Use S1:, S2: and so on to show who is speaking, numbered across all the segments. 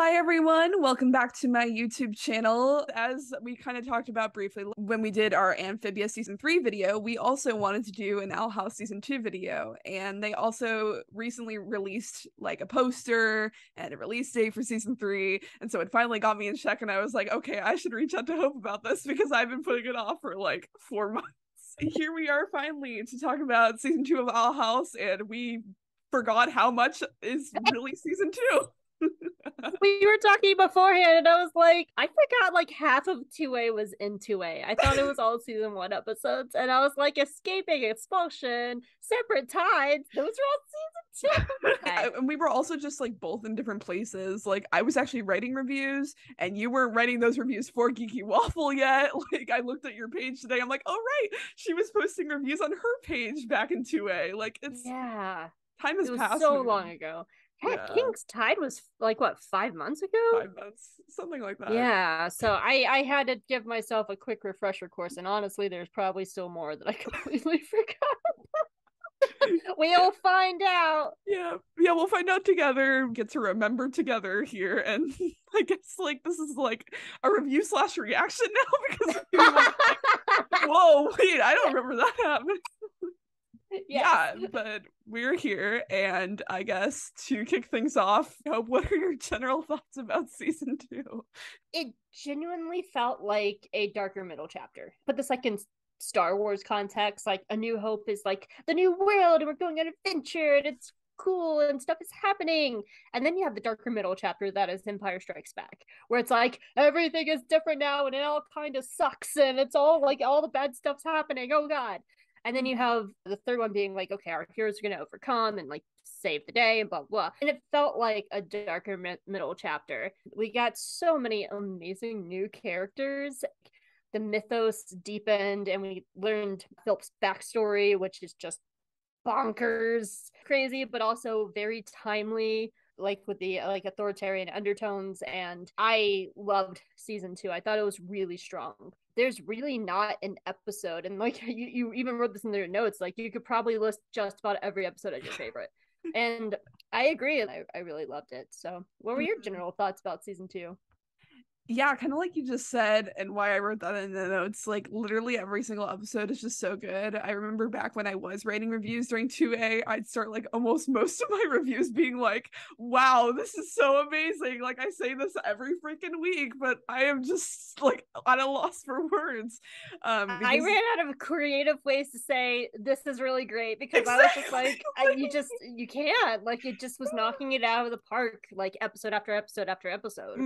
S1: Hi everyone, welcome back to my YouTube channel. As we kind of talked about briefly when we did our Amphibia Season 3 video, we also wanted to do an Owl House Season 2 video, and they also recently released like a poster and a release date for Season 3, and so it finally got me in check, and I was like, okay, I should reach out to Hope about this because I've been putting it off for like 4 months. Here we are finally to talk about Season 2 of Owl House, and we forgot how much is really Season 2.
S2: We were talking beforehand, and I was like, I forgot like half of 2A was in 2A. I thought it was all season 1 episodes, and I was like, escaping, expulsion, separate tides. Those are all season 2. Okay.
S1: And we were also just like both in different places. Like I was actually writing reviews, and you weren't writing those reviews for Geeky Waffle yet. Like I looked at your page today. I'm like, oh right, she was posting reviews on her page back in 2A. Like it's time has
S2: It was
S1: passed.
S2: so long ago. Heck,
S1: Yeah.
S2: King's Tide was like what, 5 months ago?
S1: 5 months, something like that.
S2: Yeah, so I had to give myself a quick refresher course, and honestly, there's probably still more that I completely forgot. We'll find out.
S1: Yeah, we'll find out together, get to remember together here, and I guess like this is like a review slash reaction now because like, whoa, wait, I don't remember that happening.
S2: Yes.
S1: Yeah, but we're here, and I guess to kick things off, Hope, what are your general thoughts about season 2?
S2: It genuinely felt like a darker middle chapter. Put this like in Star Wars context, like A New Hope is like the new world, and we're going on adventure, and it's cool, and stuff is happening. And then you have the darker middle chapter that is Empire Strikes Back, where it's like everything is different now, and it all kind of sucks, and it's all like all the bad stuff's happening. Oh God. And then you have the third one being like, okay, our heroes are going to overcome and like save the day and blah, blah. And it felt like a darker middle chapter. We got so many amazing new characters. The mythos deepened, and we learned Philip's backstory, which is just bonkers, crazy, but also very timely, like with the like authoritarian undertones. And I loved season 2. I thought it was really strong. There's really not an episode, and like you even wrote this in your notes, like you could probably list just about every episode as your favorite. And I agree, I really loved it. So what were your general thoughts about season 2?
S1: Yeah, kind of like you just said, and why I wrote that in the notes. Like literally every single episode is just so good. I remember back when I was writing reviews during 2A, I'd start like almost most of my reviews being like, wow, this is so amazing. Like I say this every freaking week, but I am just like at a loss for words.
S2: I
S1: Because
S2: ran out of creative ways to say this is really great, because
S1: exactly.
S2: I was just like, you can't, like, it just was knocking it out of the park, like episode after episode after episode.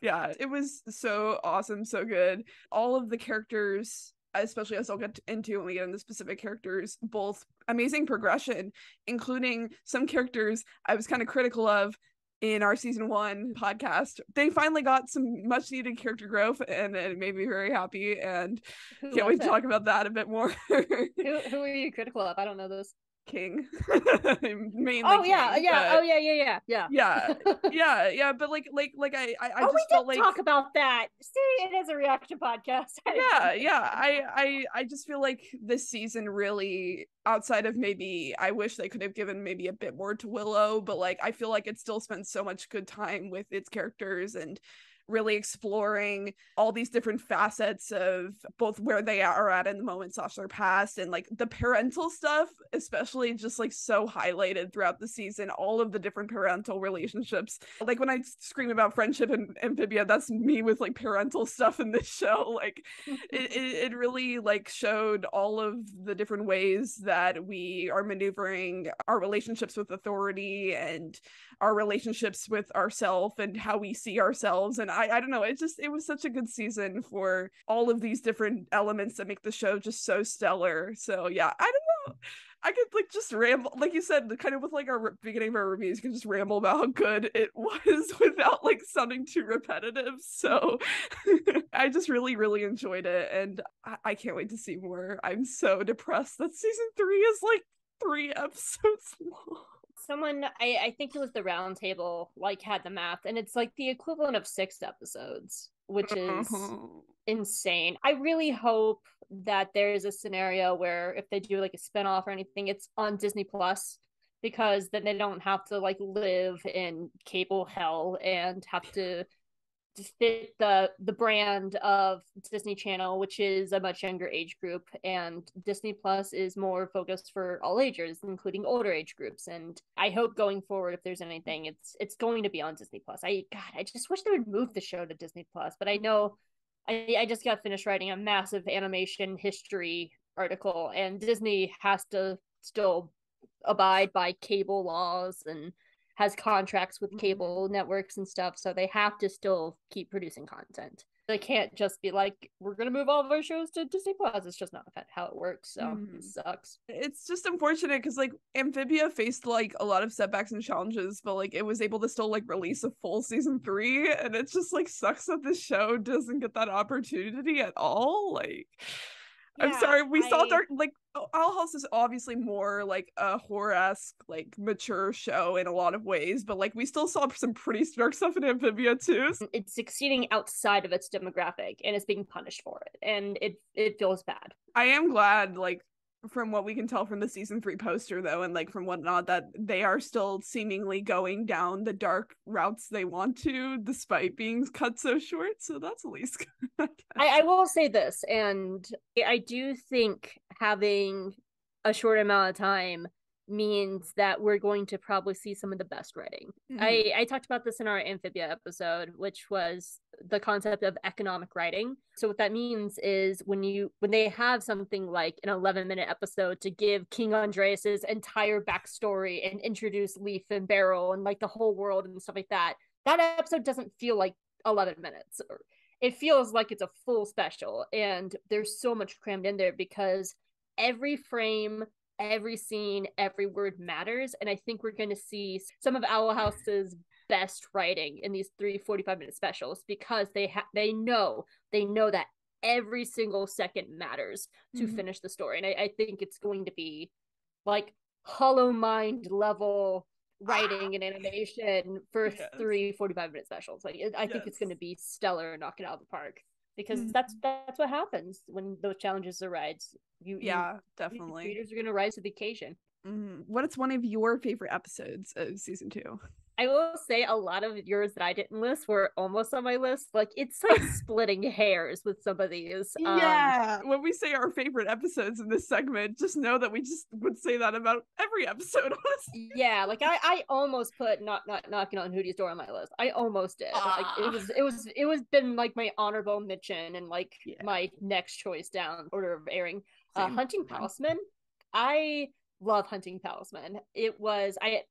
S1: Yeah, it was so awesome, so good. All of the characters, especially as I'll get into when we get into specific characters, both amazing progression, including some characters I was kind of critical of in our season 1 podcast. They finally got some much needed character growth, and it made me very happy, and
S2: Who
S1: can't
S2: was
S1: wait to
S2: it?
S1: talk about that a bit more.
S2: Who are you critical of? I don't know this.
S1: King. Mainly
S2: Oh yeah,
S1: King,
S2: yeah, oh
S1: but
S2: yeah.
S1: yeah, yeah, but I
S2: Oh, we
S1: just
S2: did
S1: felt like
S2: talk about that. See, it is a reaction podcast. I didn't
S1: yeah,
S2: even think
S1: yeah,
S2: about that.
S1: I just feel like this season really, outside of maybe I wish they could have given maybe a bit more to Willow, but like I feel like it still spent so much good time with its characters and really exploring all these different facets of both where they are at in the moment slash their past, and like the parental stuff especially just like so highlighted throughout the season. All of the different parental relationships, like when I scream about friendship and Amphibia, that's me with like parental stuff in this show. Like it really like showed all of the different ways that we are maneuvering our relationships with authority and our relationships with ourselves and how we see ourselves. And I don't know, it was such a good season for all of these different elements that make the show just so stellar. So yeah, I don't know, I could like just ramble, like you said, kind of with like our beginning of our reviews, you can just ramble about how good it was without like sounding too repetitive. So I just really enjoyed it, and I can't wait to see more. I'm so depressed that season 3 is like 3 episodes long.
S2: Someone, I think it was the round table, like had the math, and it's like the equivalent of 6 episodes, which is insane. I really hope that there is a scenario where if they do like a spinoff or anything, it's on Disney Plus, because then they don't have to like live in cable hell and have to fit the brand of Disney Channel, which is a much younger age group, and Disney Plus is more focused for all ages, including older age groups. And I hope going forward, if there's anything, it's going to be on Disney Plus. I just wish they would move the show to Disney Plus, but I know I just got finished writing a massive animation history article, and Disney has to still abide by cable laws and has contracts with cable networks and stuff, so they have to still keep producing content. They can't just be like, we're gonna move all of our shows to Disney Plus. It's just not how it works, so it sucks.
S1: It's just unfortunate because like Amphibia faced like a lot of setbacks and challenges, but like it was able to still like release a full season 3, and it just like sucks that this show doesn't get that opportunity at all. Like I'm sorry, we saw Dark, like Owl House is obviously more like a horror-esque, like mature show in a lot of ways, but like we still saw some pretty dark stuff in Amphibia too.
S2: It's succeeding outside of its demographic and it's being punished for it, and it feels bad.
S1: I am glad, like from what we can tell from the season 3 poster though, and like from whatnot, that they are still seemingly going down the dark routes they want to, despite being cut so short, so that's at least good.
S2: I will say this, and I do think having a short amount of time means that we're going to probably see some of the best writing. I talked about this in our Amphibia episode, which was the concept of economic writing. So what that means is when they have something like an 11-minute episode to give King Andreas's entire backstory and introduce Leaf and Beryl and like the whole world and stuff like that, that episode doesn't feel like 11 minutes. It feels like it's a full special, and there's so much crammed in there because every frame, every scene, every word matters. And I think we're going to see some of Owl House's best writing in these 3 45-minute specials, because they know that every single second matters to finish the story. And I think it's going to be like Hollow Mind level writing and animation for 3 45-minute specials. Like I think it's going to be stellar, knock it out of the park, because that's what happens when those challenges arise.
S1: Definitely
S2: creators are going to rise to the occasion.
S1: What is one of your favorite episodes of season 2?
S2: I will say a lot of yours that I didn't list were almost on my list. Like it's like splitting hairs with some of these.
S1: When we say our favorite episodes in this segment, just know that we just would say that about every episode, honestly.
S2: Yeah, like I almost put not knocking on Hootie's door on my list. I almost did. Like it was been like my honorable mention and like my next choice down order of airing. Hunting Talisman. I love Hunting Talisman. It was, I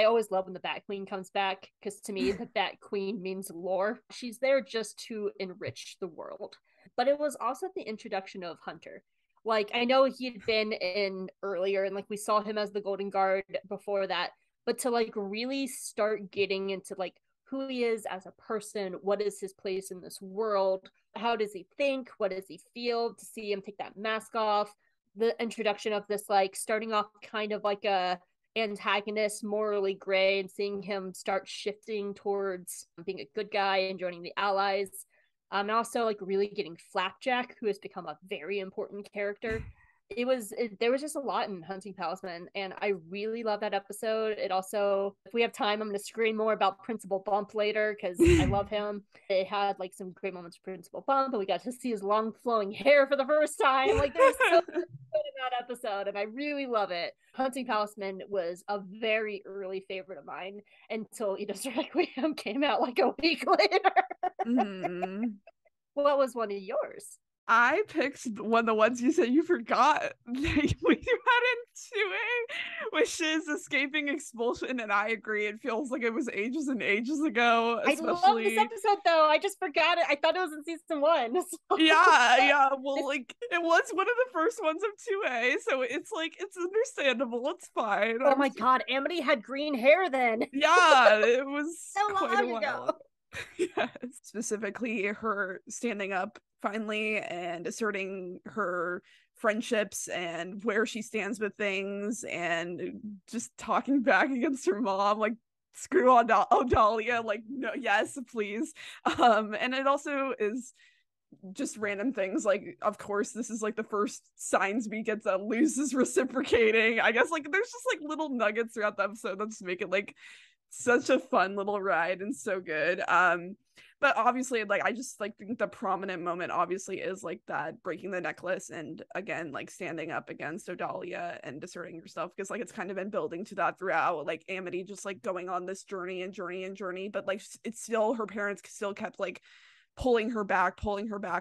S2: always love when the Bat Queen comes back, because to me the Bat Queen means lore. She's there just to enrich the world. But it was also the introduction of Hunter. Like I know he had been in earlier, and like we saw him as the Golden Guard before that, but to like really start getting into like who he is as a person, what is his place in this world, how does he think, what does he feel, to see him take that mask off, the introduction of this like starting off kind of like a antagonist, morally gray, and seeing him start shifting towards being a good guy and joining the Allies, and also like really getting Flapjack, who has become a very important character. There was just a lot in Hunting Talisman, and I really love that episode. It also, if we have time, I'm going to scream more about Principal Bump later, because I love him. It had like some great moments for Principal Bump, but we got to see his long flowing hair for the first time. Like there's so much good in that episode, and I really love it. Hunting Talisman was a very early favorite of mine until Edith's Requiem came out like a week later. What was one of yours?
S1: I picked one of the ones you said you forgot we had in 2A, which is Escaping Expulsion, and I agree, it feels like it was ages and ages ago.
S2: Especially... I love this episode though. I just forgot it. I thought it was in season 1. So...
S1: Yeah. Well, like it was one of the first ones of 2A, so it's like it's understandable. It's fine.
S2: Oh my god, Amity had green hair then.
S1: Yeah, it was
S2: so
S1: quite
S2: long
S1: a while
S2: ago.
S1: Yes. Specifically her standing up finally and asserting her friendships and where she stands with things, and just talking back against her mom, like screw on Odalia, like no, yes please. And it also is just random things. Like, of course, this is like the first signs we get that Luz is reciprocating. I guess like there's just like little nuggets throughout the episode that just make it like such a fun little ride and so good. But obviously, like, I just like think the prominent moment obviously is like that breaking the necklace and again like standing up against Odalia and asserting yourself, because like it's kind of been building to that throughout, like Amity just like going on this journey, but like it's still, her parents still kept like pulling her back,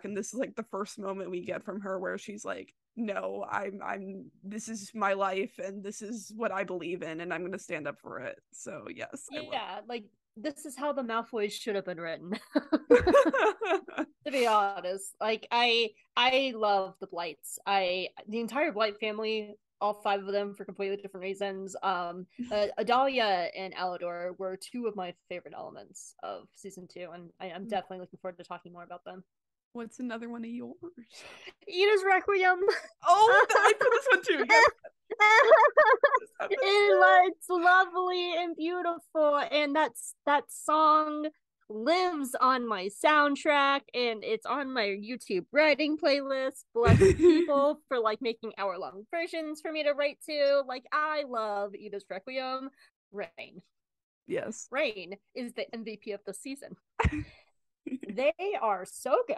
S1: and this is like the first moment we get from her where she's like, no, I'm this is my life and this is what I believe in and I'm gonna stand up for it. So yes,
S2: yeah, like this is how the Malfoys should have been written. To be honest, like I love the Blights. The entire Blight family, all 5 of them for completely different reasons. Adalia and Alador were 2 of my favorite elements of season 2, and I'm definitely looking forward to talking more about them.
S1: What's another one of yours?
S2: Ida's Requiem.
S1: Oh, I put this one too. Yes.
S2: It's lovely and beautiful, and that song lives on my soundtrack, and it's on my YouTube writing playlist. Bless people for like making hour-long versions for me to write to. Like, I love Ida's Requiem. Rain.
S1: Yes.
S2: Rain is the MVP of the season. They are so good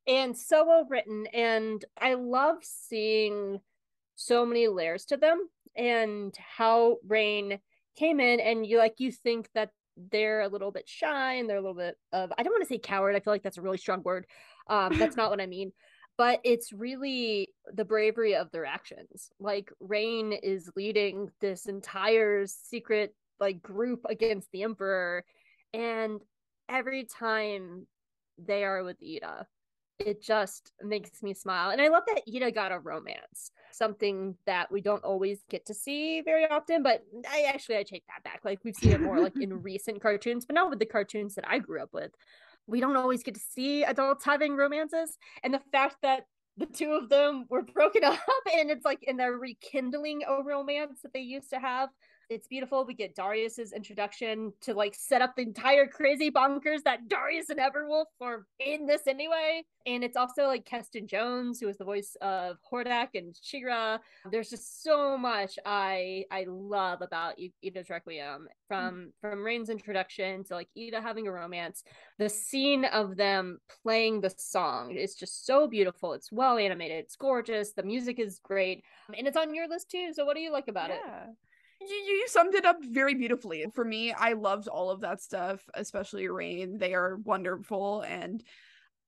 S2: and so well written, and I love seeing so many layers to them, and how Rain came in and you think that they're a little bit shy and they're a little bit of, I don't want to say coward, I feel like that's a really strong word, that's not what I mean, but it's really the bravery of their actions. Like, Rain is leading this entire secret like group against the Emperor, and every time they are with Ida, it just makes me smile. And I love that Ida got a romance, something that we don't always get to see very often, but I take that back. Like, we've seen it more like in recent cartoons, but not with the cartoons that I grew up with. We don't always get to see adults having romances, and the fact that the 2 of them were broken up and it's like in their rekindling a romance that they used to have, it's beautiful. We get Darius's introduction to like set up the entire crazy bonkers that Darius and Everwolf are in this anyway. And it's also like Keston Jones, who is the voice of Hordak and Shira. There's just so much I love about Ida's Requiem, from Rain's introduction to like Ida having a romance. The scene of them playing the song is just so beautiful. It's well animated. It's gorgeous. The music is great. And it's on your list too. So what do you like about it?
S1: You summed it up very beautifully. For me, I loved all of that stuff, especially Rain. They are wonderful, and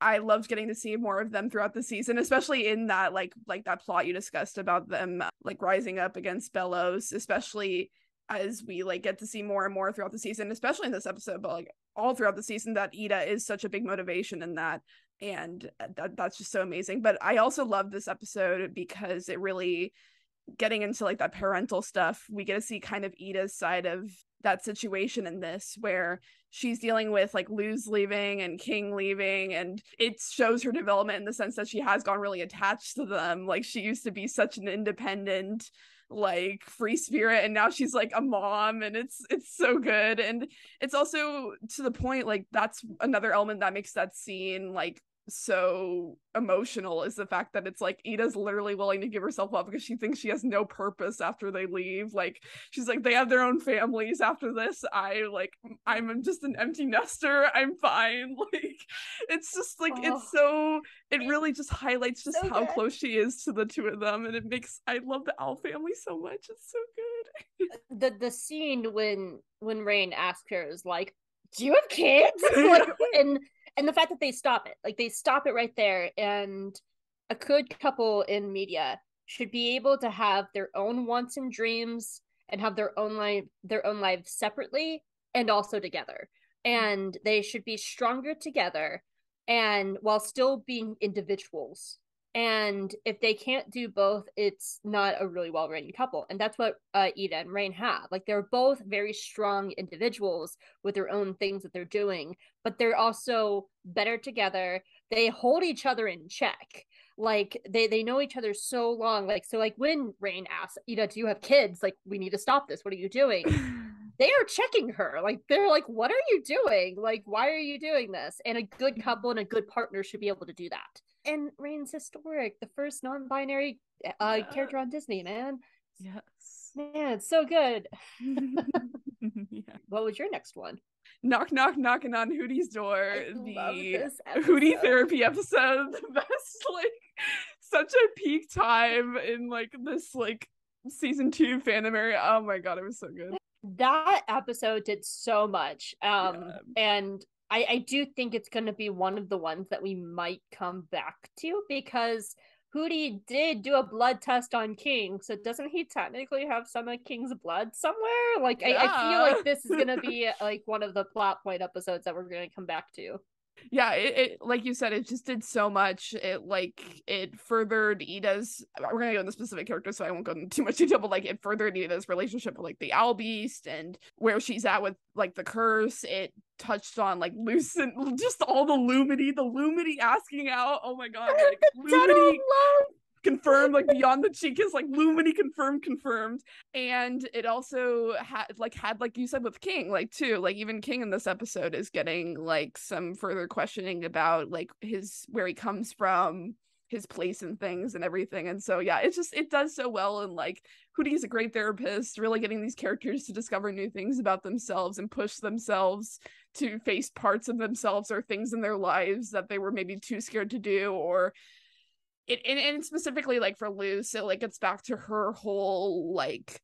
S1: I loved getting to see more of them throughout the season, especially in that like that plot you discussed about them like rising up against Belos, especially as we like get to see more and more throughout the season, especially in this episode, but like all throughout the season, that Ida is such a big motivation in that, and that's just so amazing. But I also love this episode because it really, getting into like that parental stuff, we get to see kind of Ida's side of that situation in this, where she's dealing with like Luz leaving and King leaving, and it shows her development in the sense that she has gone really attached to them. Like, she used to be such an independent like free spirit, and now she's like a mom, and it's so good. And it's also to the point, like that's another element that makes that scene like so emotional, is the fact that it's like Ida's literally willing to give herself up because she thinks she has no purpose after they leave. Like, she's like, they have their own families after this, I'm just an empty nester, I'm fine. Like, it's just like it really just highlights just so how close she is to the 2 of them, and I love the Owl family so much. It's so good.
S2: The scene when Rain asks her is like, do you have kids? Like, and the fact that they stop it right there. And a good couple in media should be able to have their own wants and dreams and have their own lives separately and also together. And they should be stronger together, and while still being individuals. And if they can't do both, it's not a really well-written couple. And that's what Ida and Rain have. Like, they're both very strong individuals with their own things that they're doing, but they're also better together. They hold each other in check. Like, they know each other so long. Like, so like when Rain asks, Ida, do you have kids? Like, we need to stop this. What are you doing? they are checking her. Like, they're like, what are you doing? Like, why are you doing this? And a good couple and a good partner should be able to do that. And Rain's historic, the first non-binary character on Disney, man.
S1: Yes.
S2: Man, it's so good.
S1: Yeah.
S2: What was your next one?
S1: Knock, knock, knocking on Hootie's door.
S2: Love
S1: The
S2: this episode.
S1: Hootie therapy episode. The best, like, such a peak time in, like, this, like, season 2 fandom area. Oh my god, it was so good.
S2: That episode did so much. And I do think it's going to be one of the ones that we might come back to, because Hootie did do a blood test on King, so doesn't he technically have some of King's blood somewhere? Like, yeah. I feel like this is going to be like one of the plot point episodes that we're going to come back to.
S1: Yeah, it like you said, it just did so much. It furthered Ida's, we're gonna go into specific characters, so I won't go into too much detail, but like it furthered Ida's relationship with like the Owl Beast and where she's at with like the curse. It touched on like Lucent, just all the Lumity asking out. Oh my god, like Lumity confirmed, like beyond the cheek is like Lumity confirmed. And it also had like you said with King, like too, like even King in this episode is getting like some further questioning about like where he comes from, his place and things and everything. And so yeah, it does so well. And like Hootie's a great therapist, really getting these characters to discover new things about themselves and push themselves to face parts of themselves or things in their lives that they were maybe too scared to do, or and specifically like for Luz, it like gets back to her whole like,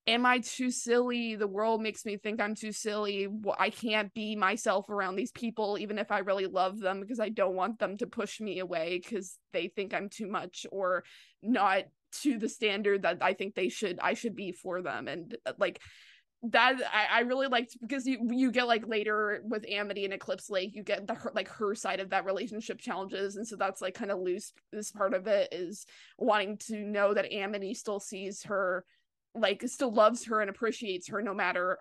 S1: am I too silly? The world makes me think I'm too silly. I can't be myself around these people, even if I really love them, because I don't want them to push me away because they think I'm too much or not to the standard that I think I should be for them. And like that I really liked, because you get like later with Amity and Eclipse Lake, you get her side of that relationship challenges. And so that's like kind of loose. This part of it is wanting to know that Amity still sees her, like still loves her and appreciates her no matter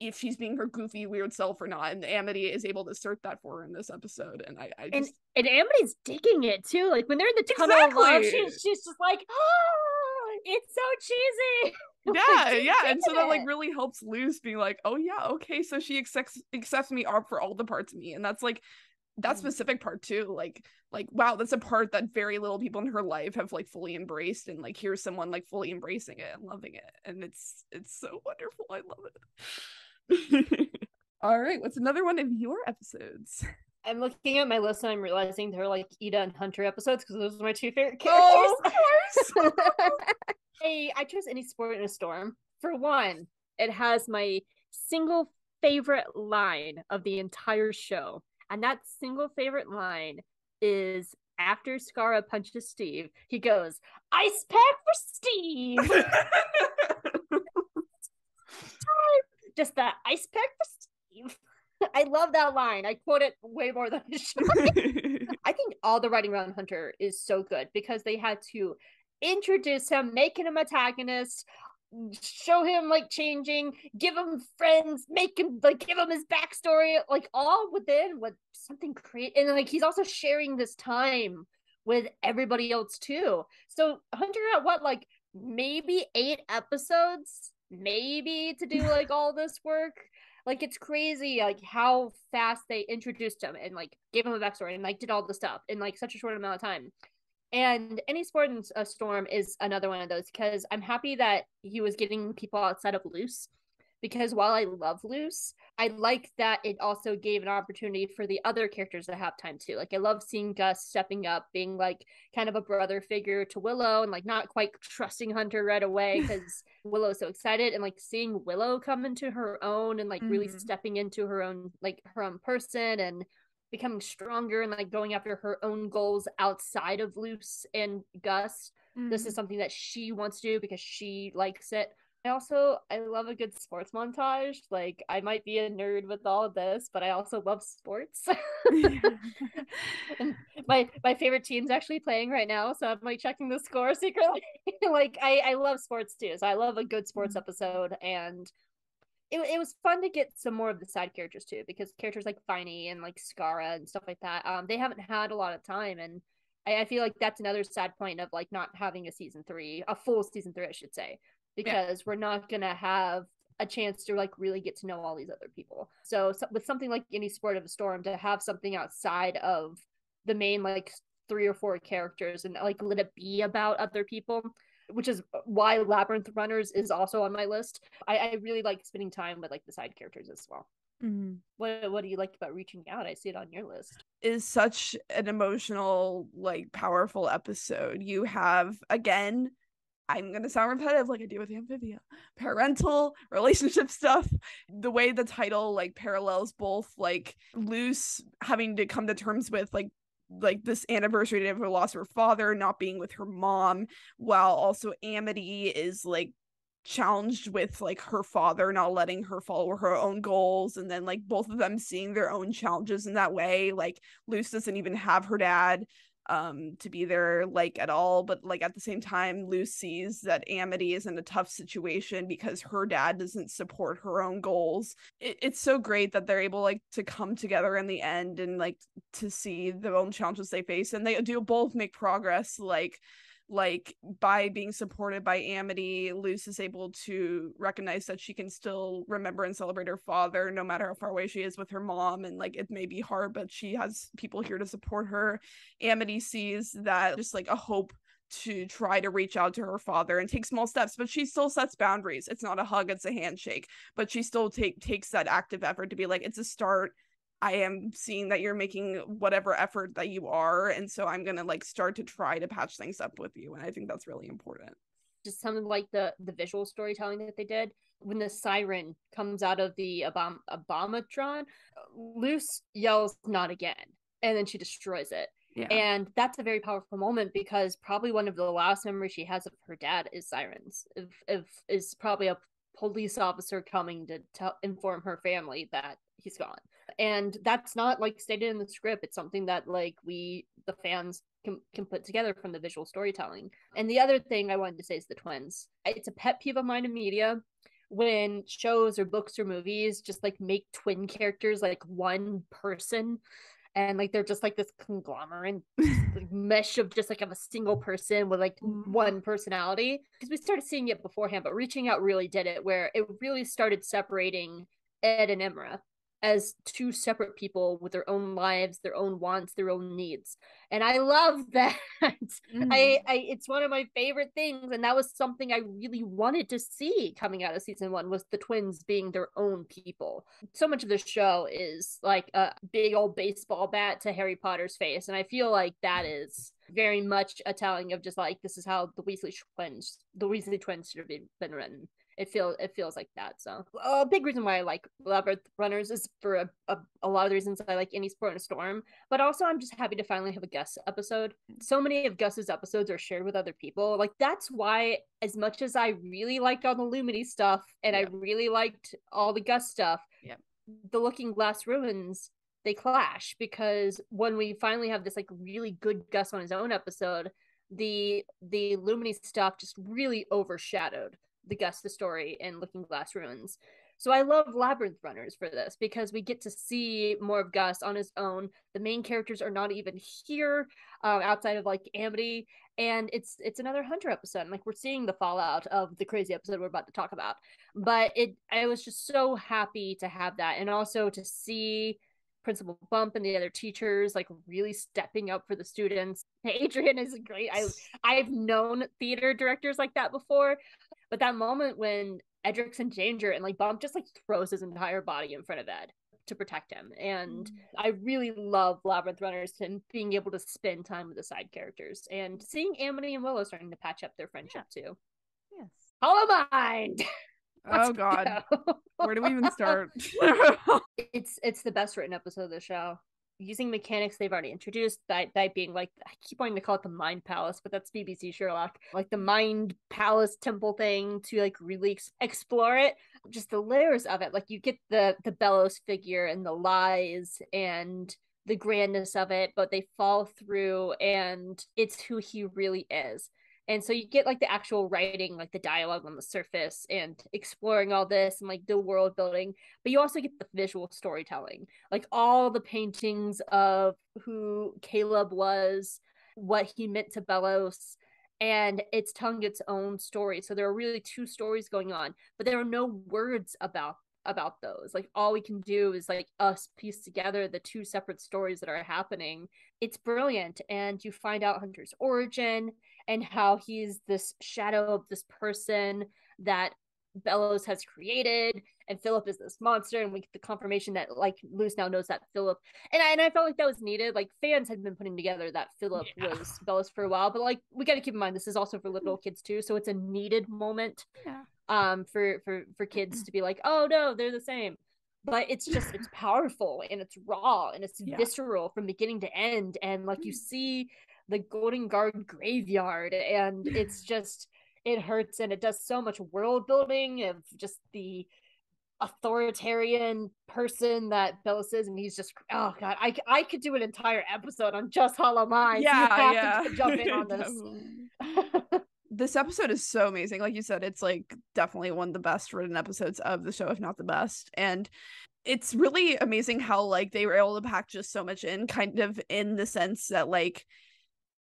S1: if she's being her goofy weird self or not. And Amity is able to assert that for her in this episode. And I just
S2: and Amity's digging it too. Like when they're in the tunnel of love, she's just like, oh, it's so cheesy.
S1: Yeah. And so that like really helps Luz being like, oh yeah, okay, so she accepts me for all the parts of me. And that's like that specific part too, like wow, that's a part that very little people in her life have like fully embraced, and like here's someone like fully embracing it and loving it, and it's so wonderful. I love it. All right, what's another one of your episodes?
S2: I'm looking at my list and I'm realizing they're like Ida and Hunter episodes, because those are my two favorite characters.
S1: Oh, of course.
S2: I chose Any Sport in a Storm. For one, it has my single favorite line of the entire show. And that single favorite line is after Scarra punches Steve, he goes, "Ice pack for Steve." Just that ice pack for Steve. I love that line. I quote it way more than I should. I think all the writing around Hunter is so good, because they had to introduce him, make him antagonist, show him like changing, give him friends, make him like give him his backstory, like all within with something creative. And like he's also sharing this time with everybody else too. So Hunter at what, like maybe 8 episodes, maybe, to do like all this work. Like it's crazy like how fast they introduced him and like gave him a backstory and like did all the stuff in like such a short amount of time. And Any Sport in a Storm is another one of those, because I'm happy that he was getting people outside of Luz, because while I love Luz, I like that it also gave an opportunity for the other characters to have time too. Like I love seeing Gus stepping up, being like kind of a brother figure to Willow, and like not quite trusting Hunter right away because Willow's so excited, and like seeing Willow come into her own and like really stepping into her own person and becoming stronger and like going after her own goals outside of Luz and Gus. This is something that she wants to do because she likes it. I love a good sports montage. Like I might be a nerd with all of this, but I also love sports. And my favorite team's actually playing right now, so I'm like checking the score secretly. Like I love sports too, so I love a good sports episode. And it was fun to get some more of the side characters too, because characters like Finey and like Scarra and stuff like that, they haven't had a lot of time, and I feel like that's another sad point of like not having a full season 3, I should say, because we're not gonna have a chance to like really get to know all these other people. So with something like Any Sport of a Storm, to have something outside of the main like 3 or 4 characters and like let it be about other people, which is why Labyrinth Runners is also on my list. I really like spending time with like the side characters as well.
S1: Mm-hmm.
S2: What do you like about Reaching Out? I see it on your list.
S1: Is such an emotional, like, powerful episode. You have, again, I'm gonna sound repetitive like I do with Amphibia, parental relationship stuff. The way the title like parallels both like Luce having to come to terms with like this anniversary of her loss of her father, not being with her mom, while also Amity is like challenged with like her father not letting her follow her own goals, and then like both of them seeing their own challenges in that way. Like Luce doesn't even have her dad to be there like at all, but like at the same time Luce sees that Amity is in a tough situation because her dad doesn't support her own goals. It's so great that they're able like to come together in the end and like to see their own challenges they face, and they do both make progress. Like by being supported by Amity, Luce is able to recognize that she can still remember and celebrate her father no matter how far away she is with her mom, and like it may be hard, but she has people here to support her. Amity sees that just like a hope to try to reach out to her father and take small steps, but she still sets boundaries. It's not a hug, it's a handshake, but she still takes that active effort to be like, it's a start. I am seeing that you're making whatever effort that you are, and so I'm gonna like start to try to patch things up with you, and I think that's really important.
S2: Just something like the visual storytelling that they did when the siren comes out of the abomatron, Luce yells "not again," and then she destroys it. Yeah. And that's a very powerful moment because probably one of the last memories she has of her dad is sirens. If is probably a police officer coming to inform her family that he's gone. And that's not like stated in the script. It's something that like we, the fans, can put together from the visual storytelling. And the other thing I wanted to say is the twins. It's a pet peeve of mine in media when shows or books or movies just like make twin characters like one person, and like they're just like this conglomerate like, mesh of just like of a single person with like one personality. Because we started seeing it beforehand, but Reaching Out really did it, where it really started separating Ed and Imra as 2 separate people with their own lives, their own wants, their own needs. And I love that. I it's one of my favorite things, and that was something I really wanted to see coming out of season 1, was the twins being their own people. So much of the show is like a big old baseball bat to Harry Potter's face, and I feel like that is very much a telling of just like, this is how the Weasley twins should have been written. It feels like that. So a big reason why I like Labyrinth Runners is for a lot of the reasons I like Any Sport in a Storm, but also I'm just happy to finally have a Gus episode. So many of Gus's episodes are shared with other people. Like that's why, as much as I really liked all the Lumity stuff and I really liked all the Gus stuff, the Looking Glass Ruins, they clash, because when we finally have this like really good Gus on his own episode, the Lumity stuff just really overshadowed the Gus the story and Looking Glass Ruins. So I love Labyrinth Runners for this, because we get to see more of Gus on his own. The main characters are not even here outside of like Amity, and it's another Hunter episode. And, like, we're seeing the fallout of the crazy episode we're about to talk about. But I was just so happy to have that, and also to see Principal Bump and the other teachers like really stepping up for the students. Adrian is great. I've known theater directors like that before, but that moment when Edric's in danger and like Bump just like throws his entire body in front of Ed to protect him. And I really love Labyrinth Runners and being able to spend time with the side characters, and seeing Amity and Willow starting to patch up their friendship too. Yes. Hollow Mind.
S1: Oh God. Where do we even start?
S2: It's the best written episode of the show. Using mechanics they've already introduced, that being like, I keep wanting to call it the Mind Palace, but that's BBC Sherlock, like the Mind Palace temple thing, to like really explore it. Just the layers of it, like you get the Belos figure and the lies and the grandness of it, but they fall through and it's who he really is. And so you get like the actual writing, like the dialogue on the surface and exploring all this and like the world building, but you also get the visual storytelling, like all the paintings of who Caleb was, what he meant to Belos, and it's telling its own story. So there are really two stories going on, but there are no words about those. Like all we can do is like us piece together the two separate stories that are happening. It's brilliant, and you find out Hunter's origin and how he's this shadow of this person that Belos has created, and Philip is this monster, and we get the confirmation that like Luz now knows that Philip, and I felt like that was needed. Like fans had been putting together that Philip was Belos for a while, but like we got to keep in mind this is also for little kids too, so it's a needed moment for kids to be like, oh no, they're the same. But it's just it's powerful and it's raw and it's visceral from beginning to end, and like you see the Golden Guard graveyard, and it's just it hurts, and it does so much world building of just the authoritarian person that Belos is, and he's just oh god, I could do an entire episode on just Hollow Minds. You have to jump in on this.
S1: This episode is so amazing. Like you said, it's like definitely one of the best written episodes of the show, if not the best. And it's really amazing how like they were able to pack just so much in, kind of in the sense that like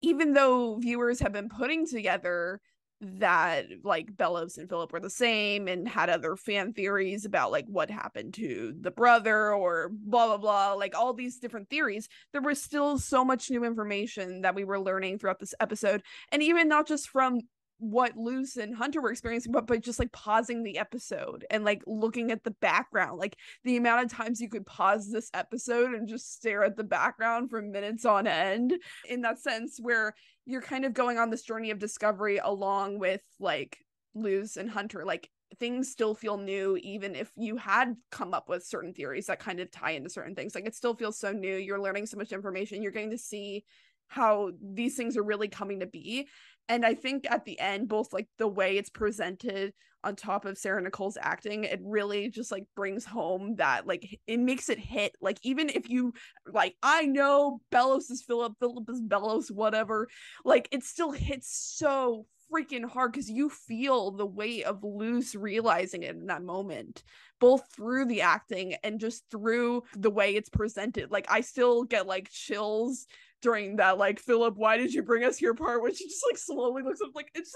S1: even though viewers have been putting together that like Belos and Philip were the same and had other fan theories about like what happened to the brother or blah blah blah, like all these different theories, there was still so much new information that we were learning throughout this episode. And even not just from what Luz and Hunter were experiencing, but just like pausing the episode and like looking at the background, like the amount of times you could pause this episode and just stare at the background for minutes on end, in that sense where you're kind of going on this journey of discovery along with like Luz and Hunter. Like things still feel new, even if you had come up with certain theories that kind of tie into certain things. Like it still feels so new. You're learning so much information. You're getting to see how these things are really coming to be. And I think at the end, both like the way it's presented on top of Sarah Nicole's acting, it really just like brings home that like it makes it hit. Like even if you like, I know Belos is Philip is Belos, whatever, like it still hits so freaking hard because you feel the weight of Luz realizing it in that moment, both through the acting and just through the way it's presented. Like I still get like chills during that like Philip, why did you bring us here part where she just like slowly looks up. Like it's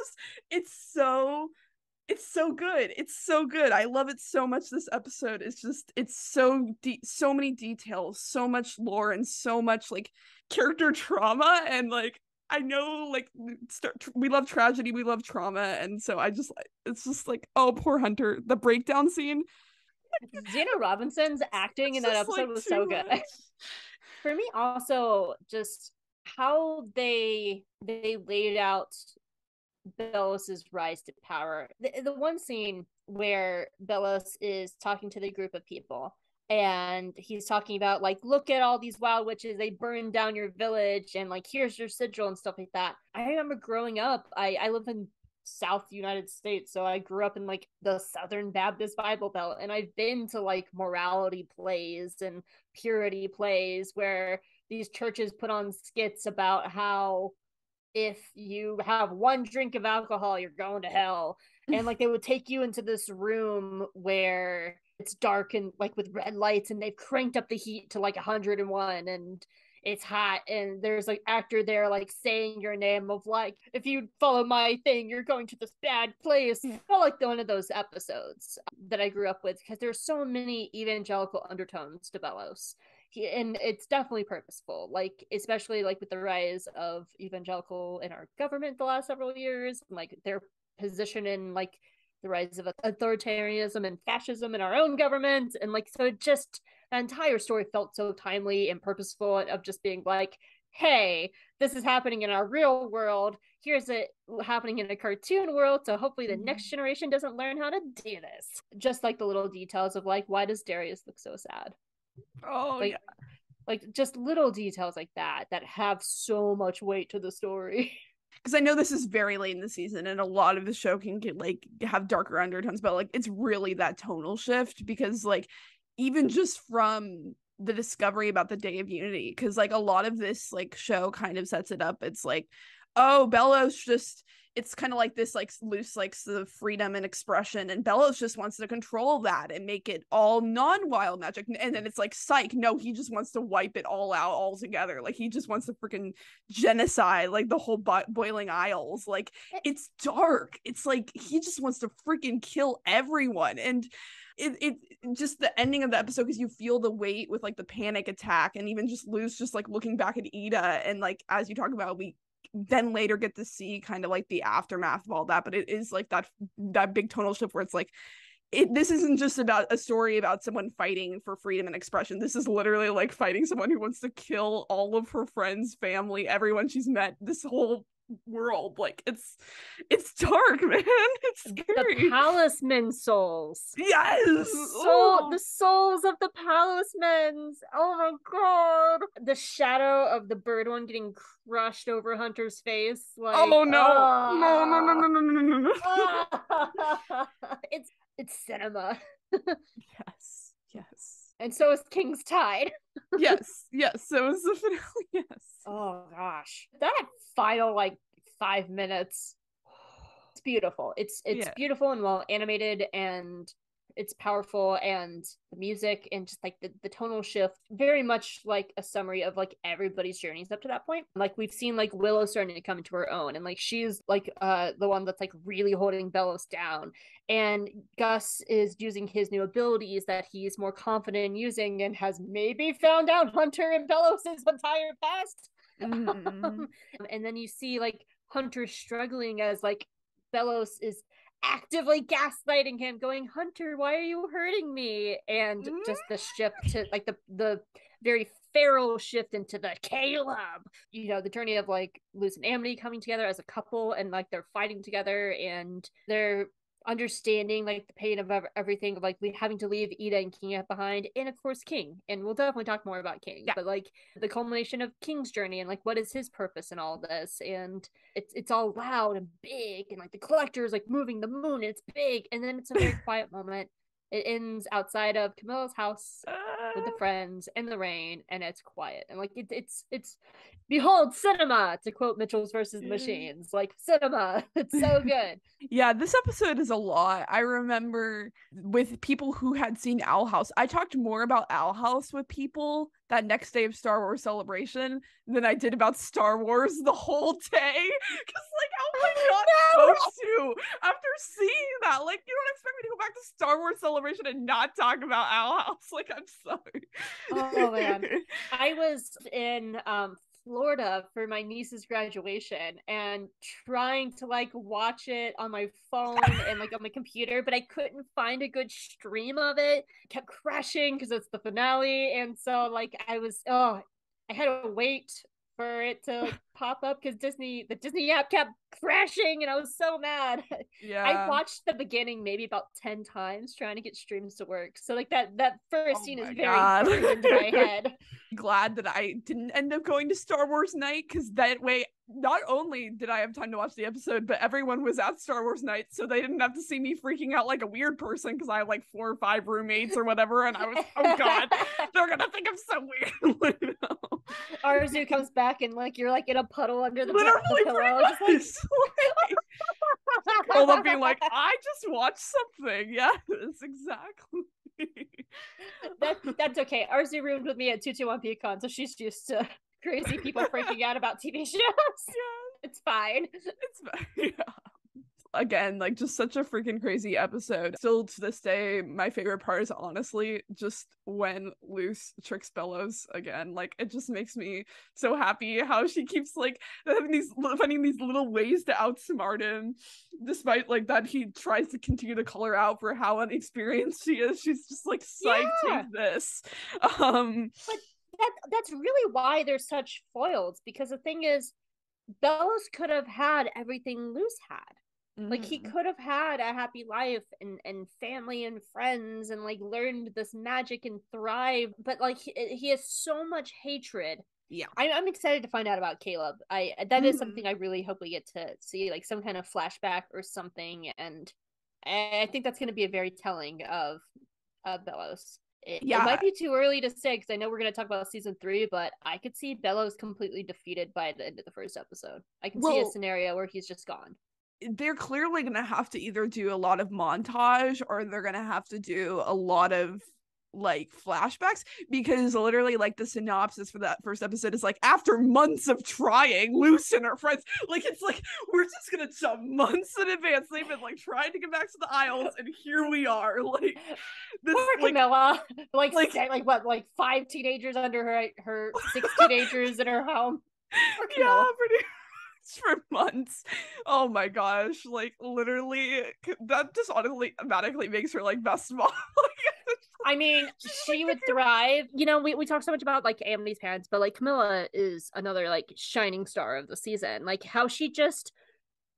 S1: so good. It's so good. I love it so much. This episode is just, it's so deep, so many details, so much lore, and so much like character trauma. And like I know like we love tragedy, we love trauma, and so I just, it's just like, oh, poor Hunter. The breakdown scene,
S2: Gina Robinson's acting in that episode like, was so good. For me, also just how they laid out Belos's rise to power. The one scene where Belos is talking to the group of people, and he's talking about like, look at all these wild witches, they burned down your village, and like here's your sigil and stuff like that. I remember growing up, I live in South United States, so I grew up in like the Southern Baptist Bible Belt, and I've been to like morality plays and purity plays where these churches put on skits about how if you have one drink of alcohol you're going to hell, and like they would take you into this room where it's dark and like with red lights, and they've cranked up the heat to like 101, and it's hot, and there's like actor there like saying your name of like, if you follow my thing you're going to this bad place. I felt like one of those episodes that I grew up with, because there's so many evangelical undertones to Belos, and it's definitely purposeful, like especially like with the rise of evangelical in our government the last several years, and like their position in like the rise of authoritarianism and fascism in our own government, and like so it just, the entire story felt so timely and purposeful, of just being like, hey, this is happening in our real world, here's it happening in a cartoon world, so hopefully the next generation doesn't learn how to do this. Just like the little details of like, why does Darius look so sad?
S1: Oh
S2: like,
S1: yeah,
S2: like just little details like that have so much weight to the story.
S1: because I know this is very late in the season and a lot of the show can get like have darker undertones, but like it's really that tonal shift, because like even just from the discovery about the Day of Unity, because like a lot of this like show kind of sets it up, it's like, Oh, Belos just, it's kind of like this, like Luz likes the freedom and expression, and Belos just wants to control that and make it all non-wild magic. And then it's like, psych, no, he just wants to wipe it all out altogether. Like he just wants to freaking genocide like the whole Boiling Isles. Like it's dark. It's like he just wants to freaking kill everyone. And it just the ending of the episode, because you feel the weight with like the panic attack, and even just Luz just like looking back at Ida, and like as you talk about, we then later get to see kind of like the aftermath of all that. But it is like that big tonal shift where it's like, this isn't just about a story about someone fighting for freedom and expression. This is literally like fighting someone who wants to kill all of her friends, family, everyone she's met, this whole world. Like it's dark, man. It's scary.
S2: The Palisman souls.
S1: Yes.
S2: The souls of the Palismans. Oh my god. The shadow of the bird one getting crushed over Hunter's face. Like,
S1: oh no. No.
S2: It's cinema.
S1: Yes.
S2: And so is King's Tide.
S1: yes. So is the finale. Yes.
S2: Oh gosh. That final like 5 minutes. It's beautiful. It's beautiful and well animated, and it's powerful, and the music and just like the tonal shift, very much like a summary of like everybody's journeys up to that point. Like we've seen like Willow starting to come into her own, and like she's like the one that's like really holding Belos down, and Gus is using his new abilities that he's more confident in using, and has maybe found out Hunter and Belos's entire past. And then you see like Hunter struggling as like Belos is actively gaslighting him, going, Hunter, why are you hurting me? And just the shift to like the very feral shift into the Caleb, you know, the journey of like Luz and Amity coming together as a couple, and like they're fighting together, and they're understanding like the pain of everything, of like having to leave Ida and King behind, and of course King, and we'll definitely talk more about King, but like the culmination of King's journey, and like what is his purpose in all this. And it's all loud and big, and like the Collector is like moving the moon, and it's big, and then it's a very quiet moment. It ends outside of Camilla's house with the friends in the rain, and it's quiet, and like it's behold cinema, to quote Mitchell's versus the Machines. Like cinema. It's so good.
S1: Yeah, this episode is a lot. I remember with people who had seen TheOwlHouse, I talked more about TheOwlHouse with people that next day of Star Wars Celebration than I did about Star Wars the whole day. Because like, how am I not supposed to after seeing that? Like, you don't expect me to go back to Star Wars Celebration and not talk about TheOwlHouse. Like, I'm sorry.
S2: Oh man. I was in Florida for my niece's graduation, and trying to like watch it on my phone and like on my computer, but I couldn't find a good stream of it. It kept crashing because it's the finale, and so like I had to wait for it to like pop up because the Disney app kept crashing, and I was so mad.
S1: Yeah,
S2: I watched the beginning maybe about 10 times trying to get streams to work. So like that first scene is very burned into my head.
S1: Glad that I didn't end up going to Star Wars night, because that way not only did I have time to watch the episode, but everyone was at Star Wars night, so they didn't have to see me freaking out like a weird person, because I have like 4 or 5 roommates or whatever, and I was, oh god, they're gonna think I'm so weird.
S2: Arzu comes back and like you're like in a puddle under the
S1: literally
S2: pillow, just like
S1: hold up being like, I just watched something. Yes, exactly.
S2: That's okay. Arzu roomed with me at 221 Pecan, so she's used to crazy people freaking out about TV shows. Yeah, it's fine. It's
S1: fine. Yeah. Again, like just such a freaking crazy episode. Still to this day, my favorite part is honestly just when Luz tricks Belos again. Like it just makes me so happy how she keeps like finding these little ways to outsmart him, despite like that he tries to continue to call her out for how inexperienced she is. She's just like, psych, take this.
S2: But that's really why they're such foils, because the thing is, Belos could have had everything Luz had. Like he could have had a happy life and family and friends, and like learned this magic and thrive, but like he has so much hatred.
S1: Yeah,
S2: I'm excited to find out about Caleb. That is something I really hope we get to see, like some kind of flashback or something, and I think that's going to be a very telling of Belos. It might be too early to say, because I know we're going to talk about season 3, but I could see Belos completely defeated by the end of the first episode. I can see a scenario where he's just gone.
S1: They're clearly going to have to either do a lot of montage, or they're going to have to do a lot of like flashbacks, because literally like the synopsis for that first episode is like, after months of trying, Luz and her friends, like, it's like, we're just gonna jump months in advance. They've been like trying to get back to the Isles, and here we are, like, this,
S2: poor Camila, like 5 teenagers under her 6 teenagers in her home.
S1: Yeah, pretty for months. Oh my gosh, like literally that just automatically makes her like best mom.
S2: I mean, she would thrive. You know, we talk so much about like Amity's parents, but like Camila is another like shining star of the season. Like how she just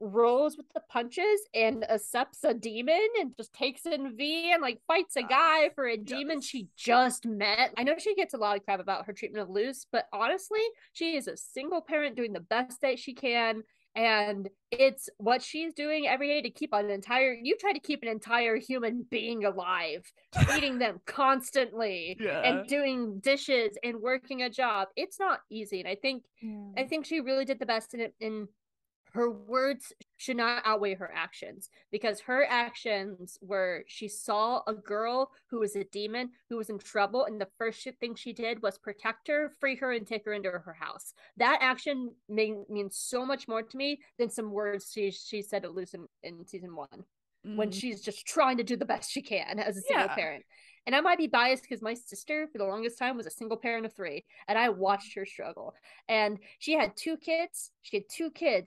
S2: rolls with the punches and accepts a demon and just takes in V and like fights a guy for a demon she just met. I know she gets a lot of crap about her treatment of Luz, but honestly, she is a single parent doing the best that she can. And it's what she's doing every day to keep you try to keep an entire human being alive, feeding them constantly and doing dishes and working a job. It's not easy. And I think she really did the best in it. In her words should not outweigh her actions, because her actions were, she saw a girl who was a demon, who was in trouble, and the first thing she did was protect her, free her, and take her into her house. That action means so much more to me than some words she said to Luz in season 1, when she's just trying to do the best she can as a single parent. And I might be biased because my sister, for the longest time, was a single parent of 3, and I watched her struggle. And she had 2 kids.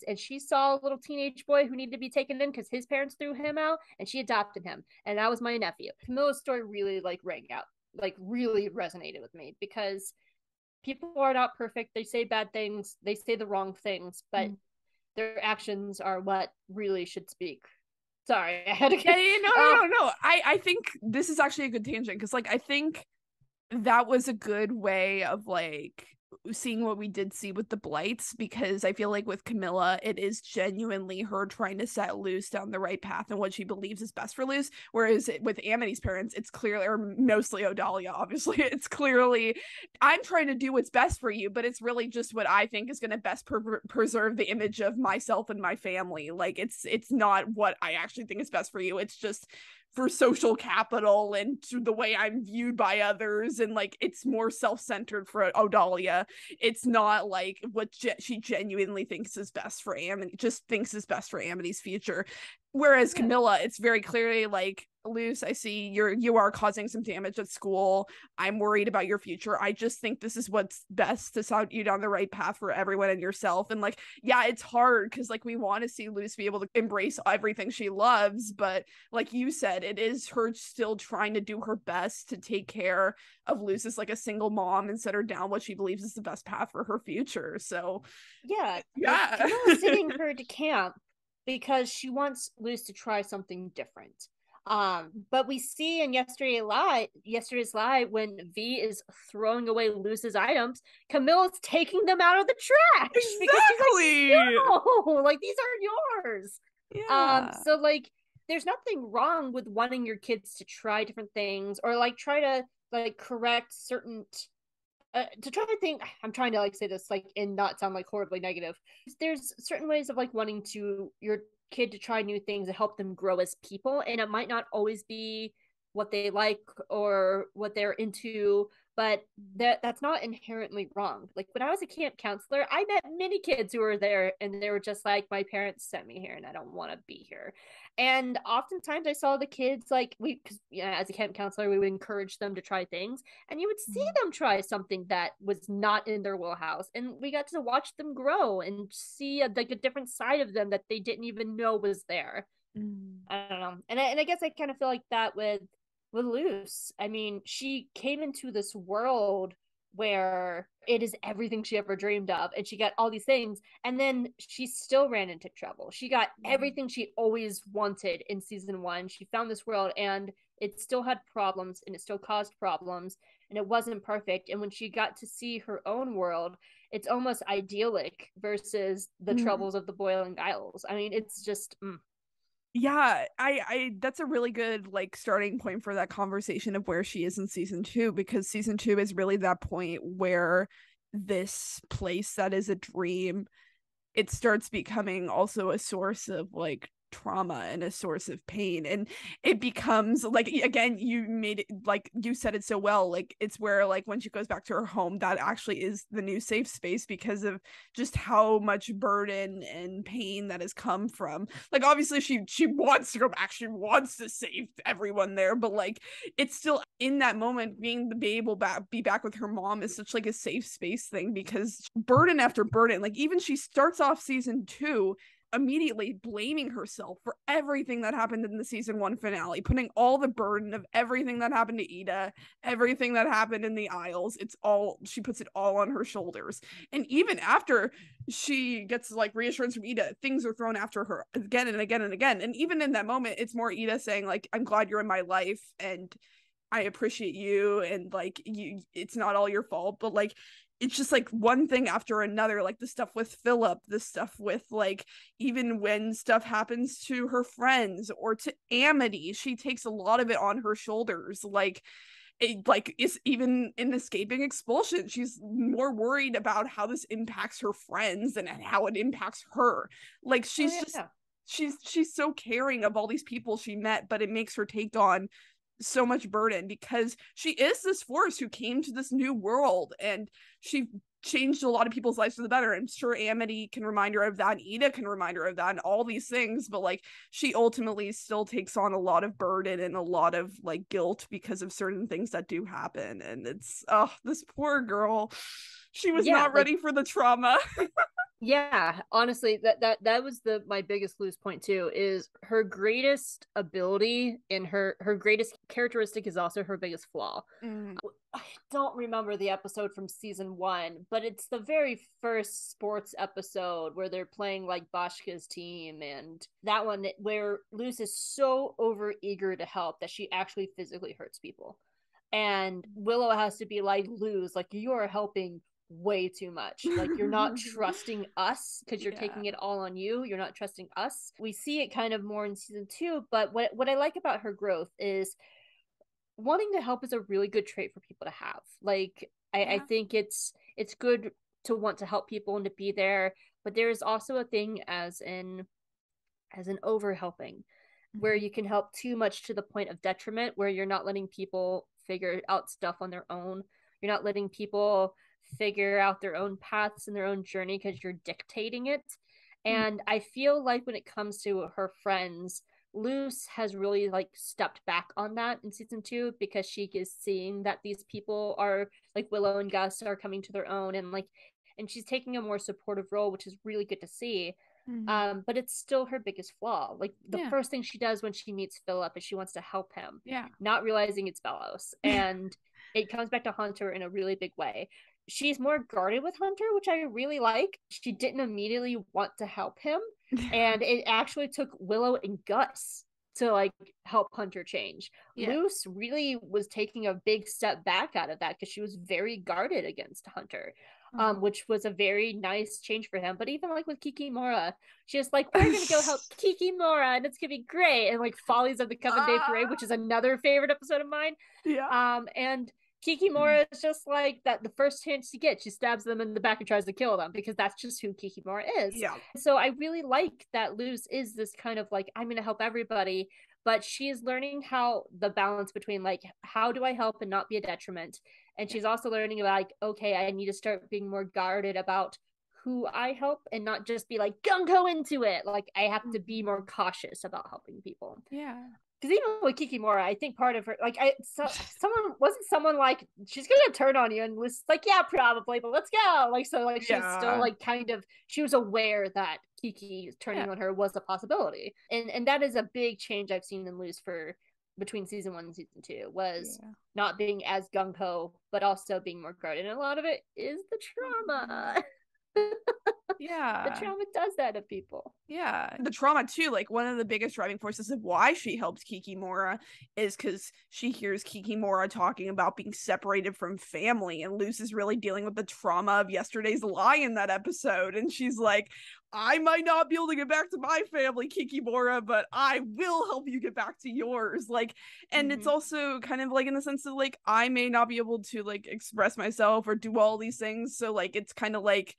S2: And she saw a little teenage boy who needed to be taken in because his parents threw him out, and she adopted him. And that was my nephew. Camilla's story really rang out, really resonated with me, because people are not perfect. They say bad things. They say the wrong things, but their actions are what really should speak. Sorry, I had to get...
S1: No. I think this is actually a good tangent, because like I think that was a good way of like seeing what we did see with the Blights, because I feel like with Camila, it is genuinely her trying to set Luz down the right path and what she believes is best for Luz, whereas with Amity's parents, it's clearly, or mostly Odalia, obviously, it's clearly, I'm trying to do what's best for you, but it's really just what I think is going to best preserve the image of myself and my family. Like it's not what I actually think is best for you. It's just for social capital and the way I'm viewed by others, and like it's more self-centered for Odalia. It's not like what she genuinely thinks is best for Amity, just thinks is best for Amity's future. Whereas Camila, it's very clearly like, Luz, I see you are causing some damage at school. I'm worried about your future. I just think this is what's best to set you down the right path for everyone and yourself. And like, yeah, it's hard because like we want to see Luz be able to embrace everything she loves, but like you said, it is her still trying to do her best to take care of Luz as like a single mom and set her down what she believes is the best path for her future. So
S2: yeah. Camila's sending her to camp because she wants Luz to try something different. But we see in yesterday's live, when V is throwing away Luz's items, Camilla's taking them out of the trash.
S1: Exactly.
S2: Because she's like, no, like these aren't yours.
S1: Yeah.
S2: So like there's nothing wrong with wanting your kids to try different things, or like try to like correct certain to try to think, I'm trying to like say this like and not sound like horribly negative. There's certain ways of like wanting your kid to try new things to help them grow as people, and it might not always be what they like or what they're into, but that's not inherently wrong. Like when I was a camp counselor, I met many kids who were there and they were just like, my parents sent me here and I don't want to be here. And oftentimes I saw the kids like because as a camp counselor, we would encourage them to try things, and you would see them try something that was not in their wheelhouse, and we got to watch them grow and see like a different side of them that they didn't even know was there. I don't know, and I guess I kind of feel like that with Luz. I mean, she came into this world where it is everything she ever dreamed of, and she got all these things, and then she still ran into trouble. She got everything she always wanted in season 1. She found this world and it still had problems, and it still caused problems, and it wasn't perfect. And when she got to see her own world, it's almost idyllic versus the troubles of the Boiling Isles. I mean, it's just
S1: Yeah, I that's a really good like starting point for that conversation of where she is in season 2, because season 2 is really that point where this place that is a dream, it starts becoming also a source of like trauma and a source of pain, and it becomes like, again, you made it, like you said it so well, like it's where like when she goes back to her home, that actually is the new safe space because of just how much burden and pain that has come from, like, obviously she wants to go back, she wants to save everyone there, but like it's still in that moment, being to be able to be back with her mom is such like a safe space thing, because burden after burden, like even she starts off season 2 immediately blaming herself for everything that happened in the season 1 finale, putting all the burden of everything that happened to Ida, everything that happened in the Isles, it's all, she puts it all on her shoulders. And even after she gets like reassurance from Ida, things are thrown after her again and again and again, and even in that moment it's more Ida saying like, I'm glad you're in my life and I appreciate you, and like you, it's not all your fault, but like it's just like one thing after another, like the stuff with Philip, the stuff with like, even when stuff happens to her friends or to Amity, she takes a lot of it on her shoulders. Like it, like is even in escaping expulsion, she's more worried about how this impacts her friends than how it impacts her. Like she's just she's so caring of all these people she met, but it makes her take on so much burden because she is this force who came to this new world and she changed a lot of people's lives for the better. I'm sure Amity can remind her of that, and Ida can remind her of that, and all these things, but like she ultimately still takes on a lot of burden and a lot of like guilt because of certain things that do happen. And it's, oh, this poor girl, she was not ready for the trauma.
S2: Yeah, honestly, that was my biggest lose point too, is her greatest ability and her greatest characteristic is also her biggest flaw. I don't remember the episode from season 1, but it's the very first sports episode where they're playing like Boschka's team, and that one where Luz is so over eager to help that she actually physically hurts people. And Willow has to be like, Luz, like you're helping way too much. Like you're not trusting us because you're taking it all on you. You're not trusting us. We see it kind of more in season 2, but what I like about her growth is wanting to help is a really good trait for people to have. Like I think it's good to want to help people and to be there, but there is also a thing as an over helping, where you can help too much to the point of detriment, where you're not letting people figure out stuff on their own. You're not letting people figure out their own paths and their own journey because you're dictating it. And I feel like when it comes to her friends, Luz has really like stepped back on that in season 2, because she is seeing that these people are like Willow and Gus are coming to their own, and like, and she's taking a more supportive role, which is really good to see. But it's still her biggest flaw. Like the first thing she does when she meets Philip is she wants to help him, not realizing it's Belos. And it comes back to Hunter in a really big way. She's more guarded with Hunter, which I really like. She didn't immediately want to help him. And it actually took Willow and Gus to like help Hunter change. Luz really was taking a big step back out of that because she was very guarded against Hunter. Which was a very nice change for him. But even like with Kikimora, she's like, we're gonna go help Kikimora and it's gonna be great. And like Follies of the Coven Day Parade, which is another favorite episode of mine. And Kikimora is just like that. The first chance she gets, she stabs them in the back and tries to kill them, because that's just who Kikimora is. So I really like that Luz is this kind of like, I'm gonna help everybody, but she is learning how the balance between like, how do I help and not be a detriment. And she's also learning about like, okay, I need to start being more guarded about who I help and not just be like gung-ho into it. Like I have to be more cautious about helping people. Because even with Kikimora, I think part of her, like, someone like, she's gonna turn on you, and was like, yeah, probably, but let's go. Like, so, like, she's still like kind of, she was aware that Kiki turning on her was a possibility, and that is a big change I've seen in Luz for between season 1 and season 2, was not being as gung ho, but also being more guarded. And a lot of it is the trauma. The trauma does that to people.
S1: Yeah, the trauma too, like one of the biggest driving forces of why she helped Kikimora is because she hears Kikimora talking about being separated from family, and Luz is really dealing with the trauma of yesterday's lie in that episode, and she's like, I might not be able to get back to my family, Kikimora, but I will help you get back to yours. Like, and it's also kind of like in the sense of like, I may not be able to like express myself or do all these things, so like it's kind of like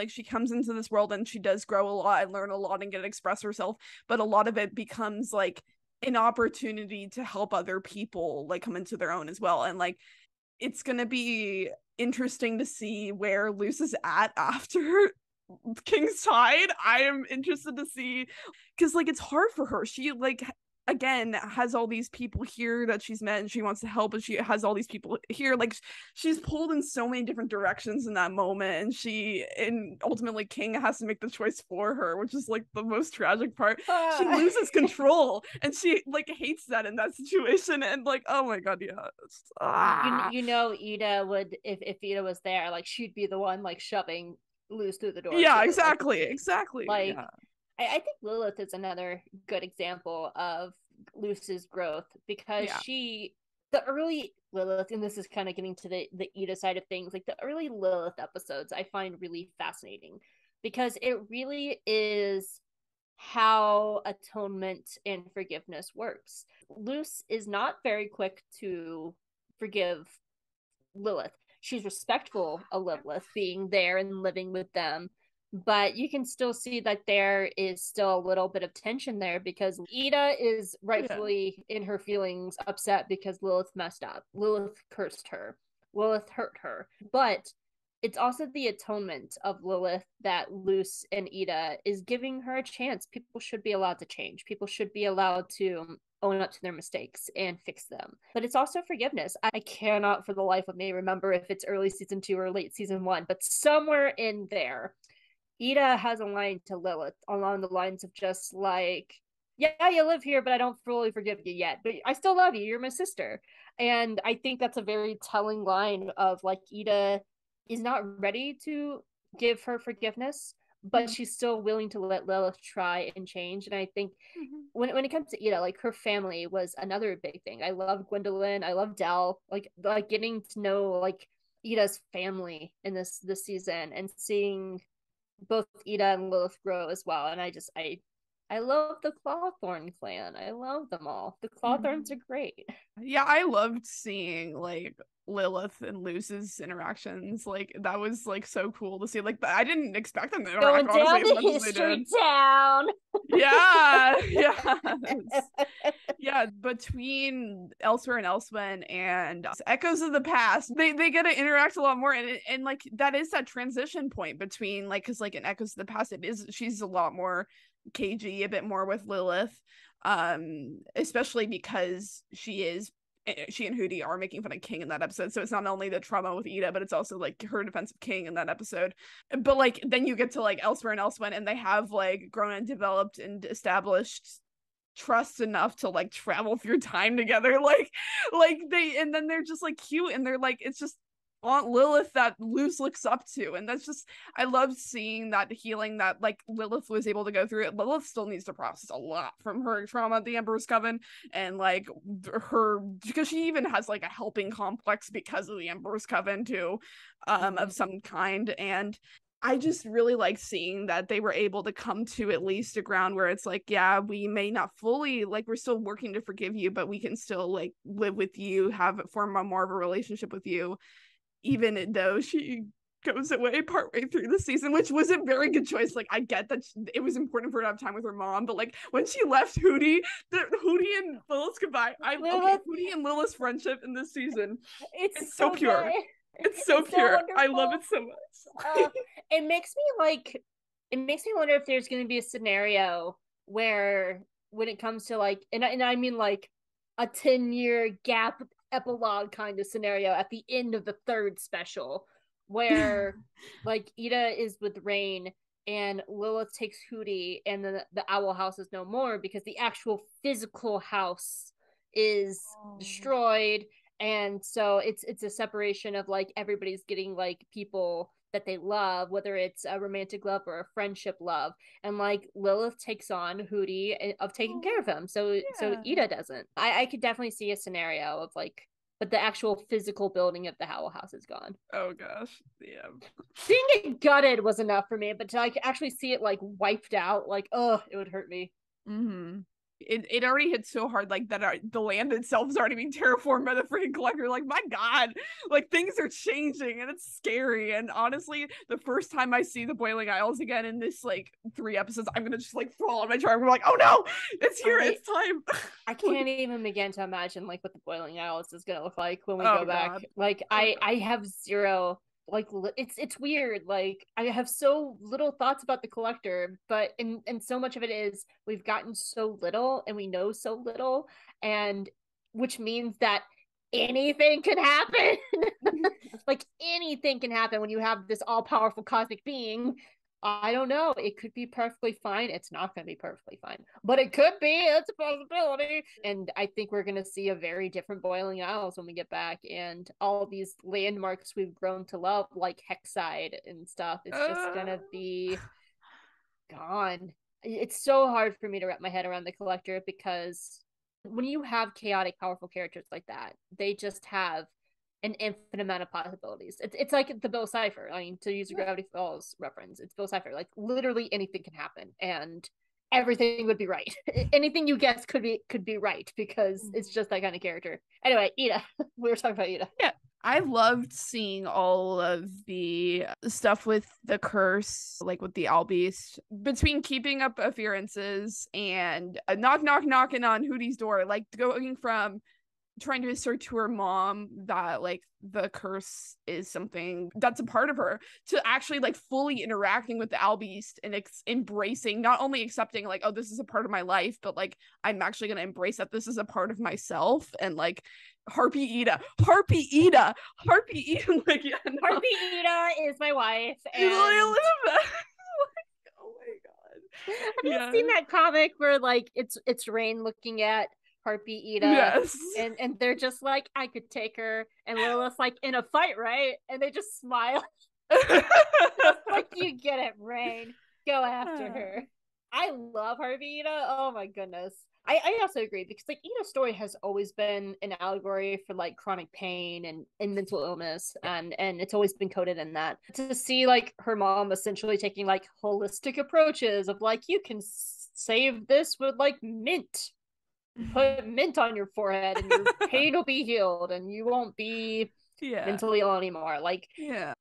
S1: she comes into this world and she does grow a lot and learn a lot and get to express herself, but a lot of it becomes like an opportunity to help other people like come into their own as well. And like it's gonna be interesting to see where Luz is at after King's Tide. I am interested to see, because like it's hard for her. She like again has all these people here that she's met and she wants to help, but she has all these people here, like she's pulled in so many different directions in that moment, and ultimately King has to make the choice for her, which is like the most tragic part. She loses control and she like hates that in that situation, and like, oh my god, yeah.
S2: You know, Ida would, if Ida was there, like she'd be the one like shoving Luz through the door.
S1: Yeah,
S2: too.
S1: exactly.
S2: Like
S1: yeah.
S2: I think Lilith is another good example of Luz's growth, because the early Lilith, and this is kind of getting to the Ida side of things, like the early Lilith episodes I find really fascinating, because it really is how atonement and forgiveness works. Luz is not very quick to forgive Lilith. She's respectful of Lilith being there and living with them, but you can still see that there is still a little bit of tension there, because Ida is rightfully in her feelings upset because Lilith messed up. Lilith cursed her. Lilith hurt her. But it's also the atonement of Lilith that Luz and Ida is giving her a chance. People should be allowed to change. People should be allowed to own up to their mistakes and fix them. But it's also forgiveness. I cannot for the life of me remember if it's early season 2 or late season 1, but somewhere in there, Ida has a line to Lilith along the lines of just like, yeah, you live here, but I don't fully forgive you yet, but I still love you. You're my sister. And I think that's a very telling line of like, Ida is not ready to give her forgiveness, but she's still willing to let Lilith try and change. And I think when it comes to Ida, like her family was another big thing. I love Gwendolyn. I love Del. Like getting to know like Ida's family in this season and seeing both Ida and Lilith grow as well. And I love the Clawthorn clan. I love them all. The Clawthorns are great.
S1: Yeah, I loved seeing like Lilith and Luz's interactions. Like that was like so cool to see. Like I didn't expect them to interact,
S2: going down
S1: honestly,
S2: the history town.
S1: Yeah. Yeah, between Elsewhere and Elsewhen and Echoes of the Past, they get to interact a lot more, and like that is that transition point between like, because like in Echoes of the Past she's a lot more cagey, a bit more with Lilith, especially because she and Hootie are making fun of King in that episode, so it's not only the trauma with Ida, but it's also like her defense of King in that episode. But like then you get to like Elsewhere and Elsewhen, and they have like grown and developed and established trust enough to like travel through time together, like they, and then they're just like cute, and they're like, it's just Aunt Lilith that Luz looks up to, and that's just, I love seeing that healing that like Lilith was able to go through. It Lilith still needs to process a lot from her trauma at the Emperor's Coven, and like her, because she even has like a helping complex because of the Emperor's Coven too, of some kind. And I just really like seeing that they were able to come to at least a ground where it's like, yeah, we may not fully, like, we're still working to forgive you, but we can still like live with you, form a more of a relationship with you, even though she goes away partway through the season, which was a very good choice. Like, I get that it was important for her to have time with her mom, but like when she left Hootie and Lilith's goodbye, Hootie and Lilith's friendship in this season, it's so pure. Good. It's so pure. So I love it so much.
S2: It makes me wonder if there's going to be a scenario where, when it comes to like, and I mean like a 10-year gap epilogue kind of scenario at the end of the 3rd special, where like Ida is with Rain and Lilith takes Hootie, and then the Owl House is no more because the actual physical house is destroyed. And so it's a separation of like everybody's getting like people that they love, whether it's a romantic love or a friendship love. And like Lilith takes on Hootie of taking care of him. So Ida doesn't. I could definitely see a scenario of like, but the actual physical building of the TheOwlHouse is gone.
S1: Oh gosh. Yeah.
S2: Seeing it gutted was enough for me, but to like actually see it like wiped out, like, oh, it would hurt me.
S1: Mm-hmm. It already hit so hard, like that the land itself is already being terraformed by the freaking collector. Like, my god, like things are changing and it's scary. And honestly, the first time I see the Boiling Isles again in this like 3 episodes, I'm gonna just like fall on my chair. I'm like, oh no, it's here, it's time.
S2: I can't even begin to imagine like what the Boiling Isles is gonna look like when we go back. Like, I have zero, like, it's weird. Like, I have so little thoughts about the collector, but and so much of it is we've gotten so little and we know so little, and which means that anything can happen. Like, anything can happen when you have this all-powerful cosmic being. I don't know. It could be perfectly fine. It's not going to be perfectly fine, but it could be. It's a possibility. And I think we're going to see a very different Boiling Isles when we get back. And all these landmarks we've grown to love, like Hexside and stuff, it's just going to be gone. It's so hard for me to wrap my head around the collector, because when you have chaotic, powerful characters like that, they just have an infinite amount of possibilities. It's like the Bill Cipher. I mean, to use a Gravity Falls reference, it's Bill Cipher. Like, literally anything can happen, and everything would be right. Anything you guess could be right, because it's just that kind of character. Anyway, Ida. We were talking about Ida.
S1: Yeah. I loved seeing all of the stuff with the curse, like with the Owl Beast, between keeping up appearances and knocking on Hootie's door, like going from trying to assert to her mom that like the curse is something that's a part of her, to actually like fully interacting with the Owl Beast and embracing, not only accepting like, oh, this is a part of my life, but like I'm actually going to embrace that this is a part of myself. And like Harpy Ida like, yeah, no.
S2: Harpy Ida is my wife, and
S1: oh my god,
S2: have you seen that comic where like it's Rain looking at Harpy Ida,
S1: yes,
S2: and they're just like, I could take her, and Lilith's like, in a fight, right? And they just smile. Like, you get it, Rain, go after her. I love Harpy Ida. Oh my goodness. I also agree, because like Ida's story has always been an allegory for like chronic pain and mental illness, and it's always been coded in that. To see like her mom essentially taking like holistic approaches of like, you can save this with like mint. Put mint on your forehead and your pain will be healed and you won't be mentally ill anymore. Like,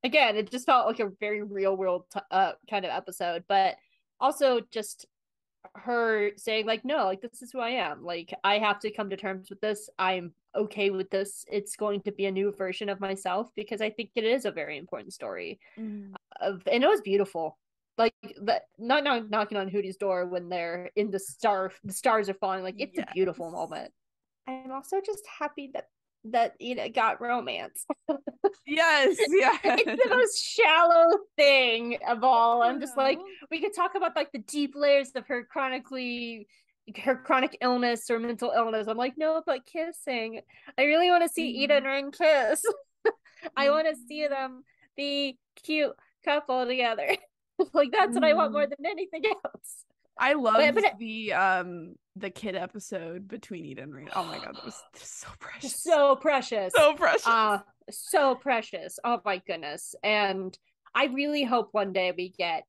S2: again, it just felt like a very real world kind of episode, but also just her saying like, no, like, this is who I am. Like, I have to come to terms with this. I'm okay with this. It's going to be a new version of myself, because I think it is a very important story. And it was beautiful. Like, that, not knocking on Hootie's door when they're in the stars are falling. Like, it's a beautiful moment. I'm also just happy that Ida got romance.
S1: Yes.
S2: It's the most shallow thing of all. I'm just like, we could talk about like the deep layers of her chronic illness or mental illness. I'm like, no, but kissing. I really want to see Ida and Rain kiss. I want to see them be cute couple together. Like, that's what I want more than anything else.
S1: I loved the kid episode between Ida and Rain. Oh my god, that was so precious.
S2: So precious.
S1: So precious.
S2: So precious. Oh my goodness. And I really hope one day we get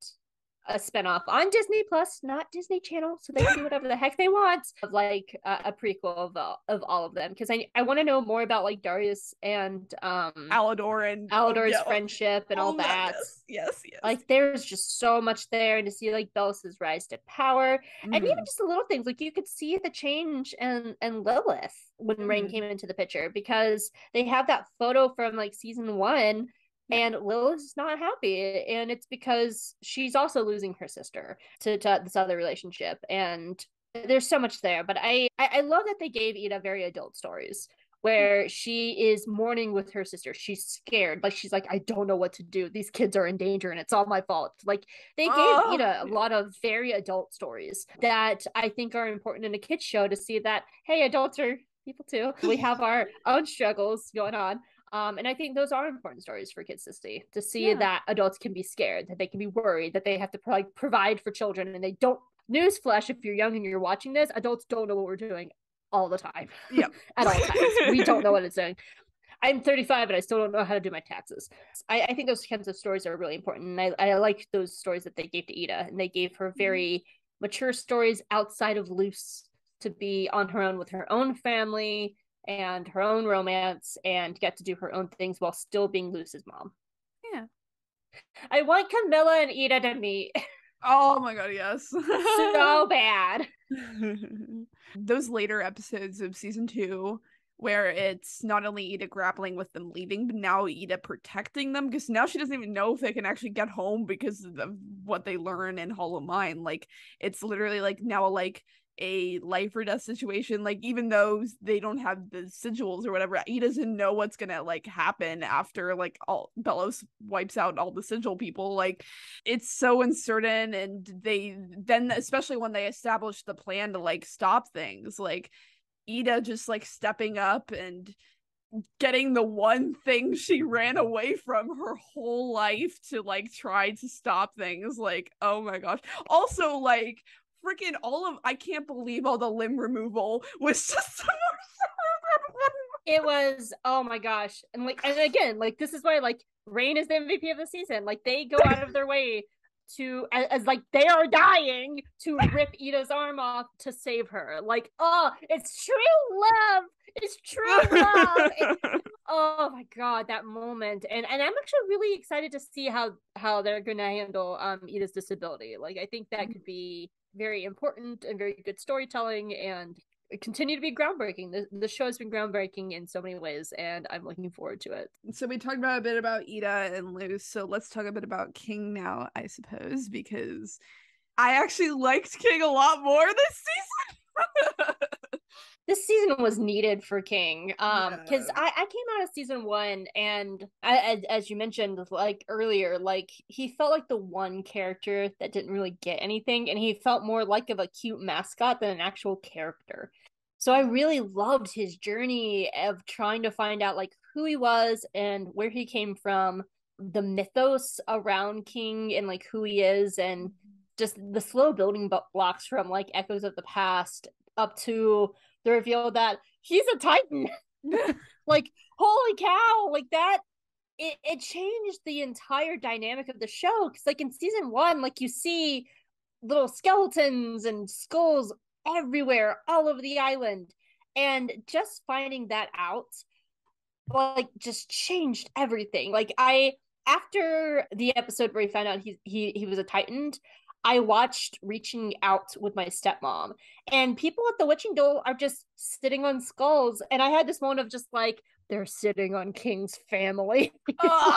S2: a spinoff on Disney Plus, not Disney Channel, so they can do whatever the heck they want, of like a prequel of all of them, because I want to know more about like Darius and Alador's friendship and all that.
S1: Yes.
S2: Like, there's just so much there, and to see like Belos' rise to power, and even just the little things, like you could see the change and Lilith when Rain came into the picture, because they have that photo from like season 1. And Lilith's not happy, and it's because she's also losing her sister to this other relationship, and there's so much there. But I love that they gave Ida very adult stories where she is mourning with her sister. She's scared, like she's like, I don't know what to do. These kids are in danger, and it's all my fault. Like, they gave Ida a lot of very adult stories that I think are important in a kids show, to see that, hey, adults are people too. We have our own struggles going on. And I think those are important stories for kids to see that adults can be scared, that they can be worried, that they have to provide for children, and they don't. Newsflash: if you're young and you're watching this, adults don't know what we're doing all the time.
S1: Yeah,
S2: at all times, we don't know what it's doing. I'm 35 and I still don't know how to do my taxes. I think those kinds of stories are really important. And I like those stories that they gave to Ida. And they gave her very mature stories outside of Luce to be on her own with her own family and her own romance and get to do her own things while still being Luce's mom.
S1: Yeah.
S2: I want Camila and Ida to meet.
S1: Oh my god, yes.
S2: So bad.
S1: Those later episodes of season 2 where it's not only Ida grappling with them leaving, but now Ida protecting them, because now she doesn't even know if they can actually get home because of what they learn in Hollow Mine. Like, it's literally like now like a life or death situation. Like, even though they don't have the sigils or whatever, Ida doesn't know what's gonna like happen after like all Belos wipes out all the sigil people. Like, it's so uncertain, and they then, especially when they establish the plan to like stop things, like Ida just like stepping up and getting the one thing she ran away from her whole life to like try to stop things. Like, oh my gosh. Also, like, freaking I can't believe all the limb removal was just
S2: it was, oh my gosh. And like, and again, like, this is why like Rain is the MVP of the season. Like, they go out of their way to, as like they are dying, to rip Ida's arm off to save her. Like, oh, it's true love. It's true love. Oh my god, that moment. And I'm actually really excited to see how they're gonna handle Ida's disability. Like, I think that could be very important and very good storytelling, and continue to be groundbreaking. The show has been groundbreaking in so many ways, and I'm looking forward to it.
S1: So we talked about a bit about Ida and Luz, so let's talk a bit about King now, I suppose, because I actually liked King a lot more this season.
S2: This season was needed for King, because I came out of season 1, and as you mentioned like earlier, like, he felt like the one character that didn't really get anything, and he felt more like of a cute mascot than an actual character. So I really loved his journey of trying to find out like who he was and where he came from, the mythos around King and like who he is, and just the slow building blocks from like Echoes of the Past up to the reveal that he's a Titan. Like, holy cow, like that, it changed the entire dynamic of the show. Because like in season 1, like, you see little skeletons and skulls everywhere all over the island, and just finding that out like just changed everything. Like, I, after the episode where he found out he was a Titan, I watched Reaching Out with my stepmom, and people at the witching dole are just sitting on skulls, and I had this moment of just like, they're sitting on King's family. Like,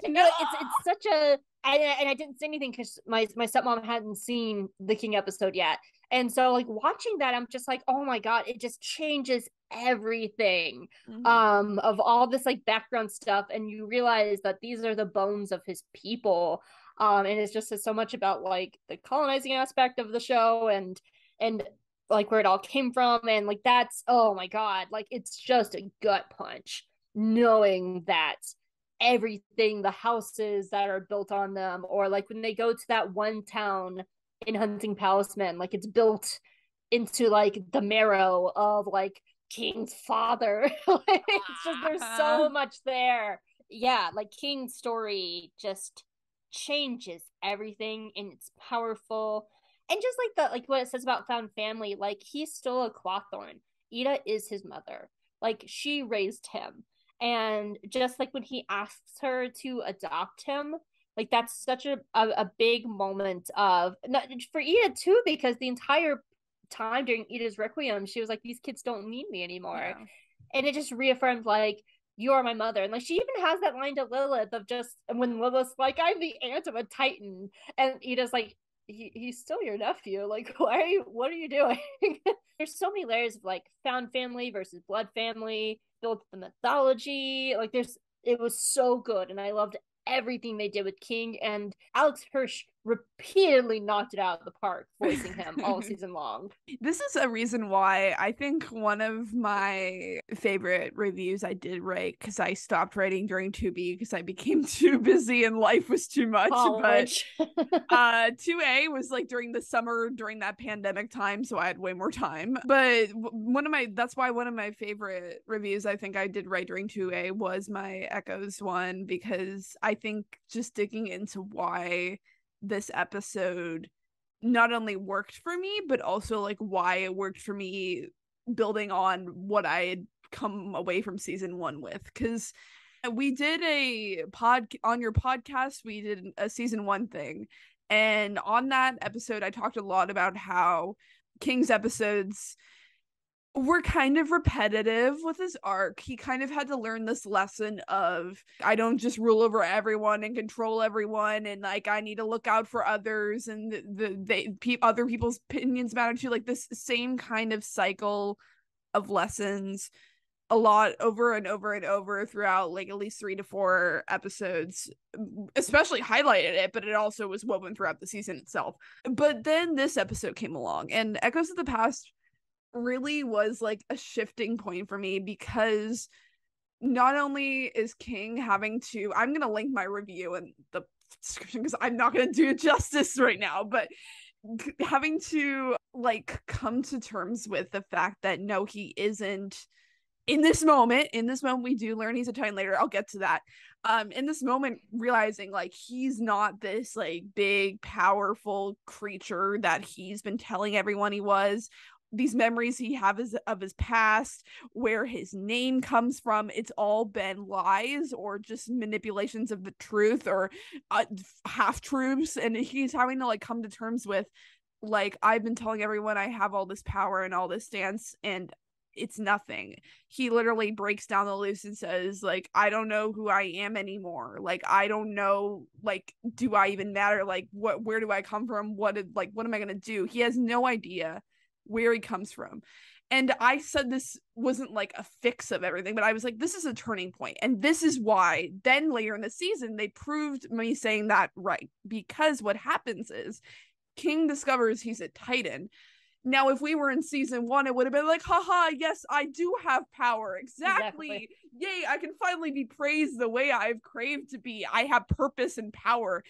S2: it's such a, and I didn't say anything because my stepmom hadn't seen the King episode yet, and so like watching that, I'm just like, oh my god, it just changes everything. Of all this like background stuff, and you realize that these are the bones of his people. And it's just so much about like the colonizing aspect of the show, and like where it all came from, and like that's, oh my god, like it's just a gut punch knowing that everything, the houses that are built on them, or like when they go to that one town in Hunting Palisman, like it's built into like the marrow of like King's father. Like, it's just, there's so much there. Yeah, like King's story just changes everything, and it's powerful. And just like the, like what it says about found family, like he's still a Clawthorn. Ida is his mother. Like, she raised him. And just like when he asks her to adopt him, like that's such a big moment of, not for Ida too, because the entire time during Ida's Requiem, she was like, these kids don't need me anymore. Yeah. And it just reaffirmed like, you are my mother. And like, she even has that line to Lilith of just, when Lilith's like, I'm the aunt of a Titan, and Ida's like, he's still your nephew. Like, what are you doing? There's so many layers of like found family versus blood family, built the mythology. Like, it was so good, and I loved everything they did with King. And Alex Hirsch repeatedly knocked it out of the park voicing him all season long.
S1: This is a reason why I think one of my favorite reviews I did write, because I stopped writing during 2B because I became too busy and life was too much.
S2: College.
S1: But 2A was like during the summer, during that pandemic time, so I had way more time. But that's why one of my favorite reviews I think I did write during 2A was my Echoes one, because I think just digging into why this episode not only worked for me, but also like why it worked for me, building on what I had come away from season 1 with. Because we did on your podcast, we did a season 1 thing, and on that episode I talked a lot about how King's episodes were kind of repetitive with his arc. He kind of had to learn this lesson of, I don't just rule over everyone and control everyone, and like I need to look out for others, and other people's opinions matter too. Like this same kind of cycle of lessons a lot over and over and over throughout like at least 3 to 4 episodes, especially highlighted it, but it also was woven throughout the season itself. But then this episode came along, and Echoes of the Past really was like a shifting point for me, because not only is King having to, I'm gonna link my review in the description because I'm not gonna do it justice right now, but having to like come to terms with the fact that no, he isn't in this moment we do learn he's a Titan later, I'll get to that. In this moment, realizing like he's not this like big powerful creature that he's been telling everyone he was. These memories he has of his past, where his name comes from, it's all been lies or just manipulations of the truth, or half truths, and he's having to like come to terms with, like, I've been telling everyone I have all this power and all this stance, and it's nothing. He literally breaks down the loose and says, like, I don't know who I am anymore. Like, I don't know, like, do I even matter? Like, where do I come from? What am I gonna do? He has no idea where he comes from. And I said this wasn't like a fix of everything, but I was like, this is a turning point. And this is why then later in the season, they proved me saying that right. Because what happens is King discovers he's a Titan. Now, if we were in season 1, it would have been like, haha, yes, I do have power. Exactly. Yay, I can finally be praised the way I've craved to be. I have purpose and power.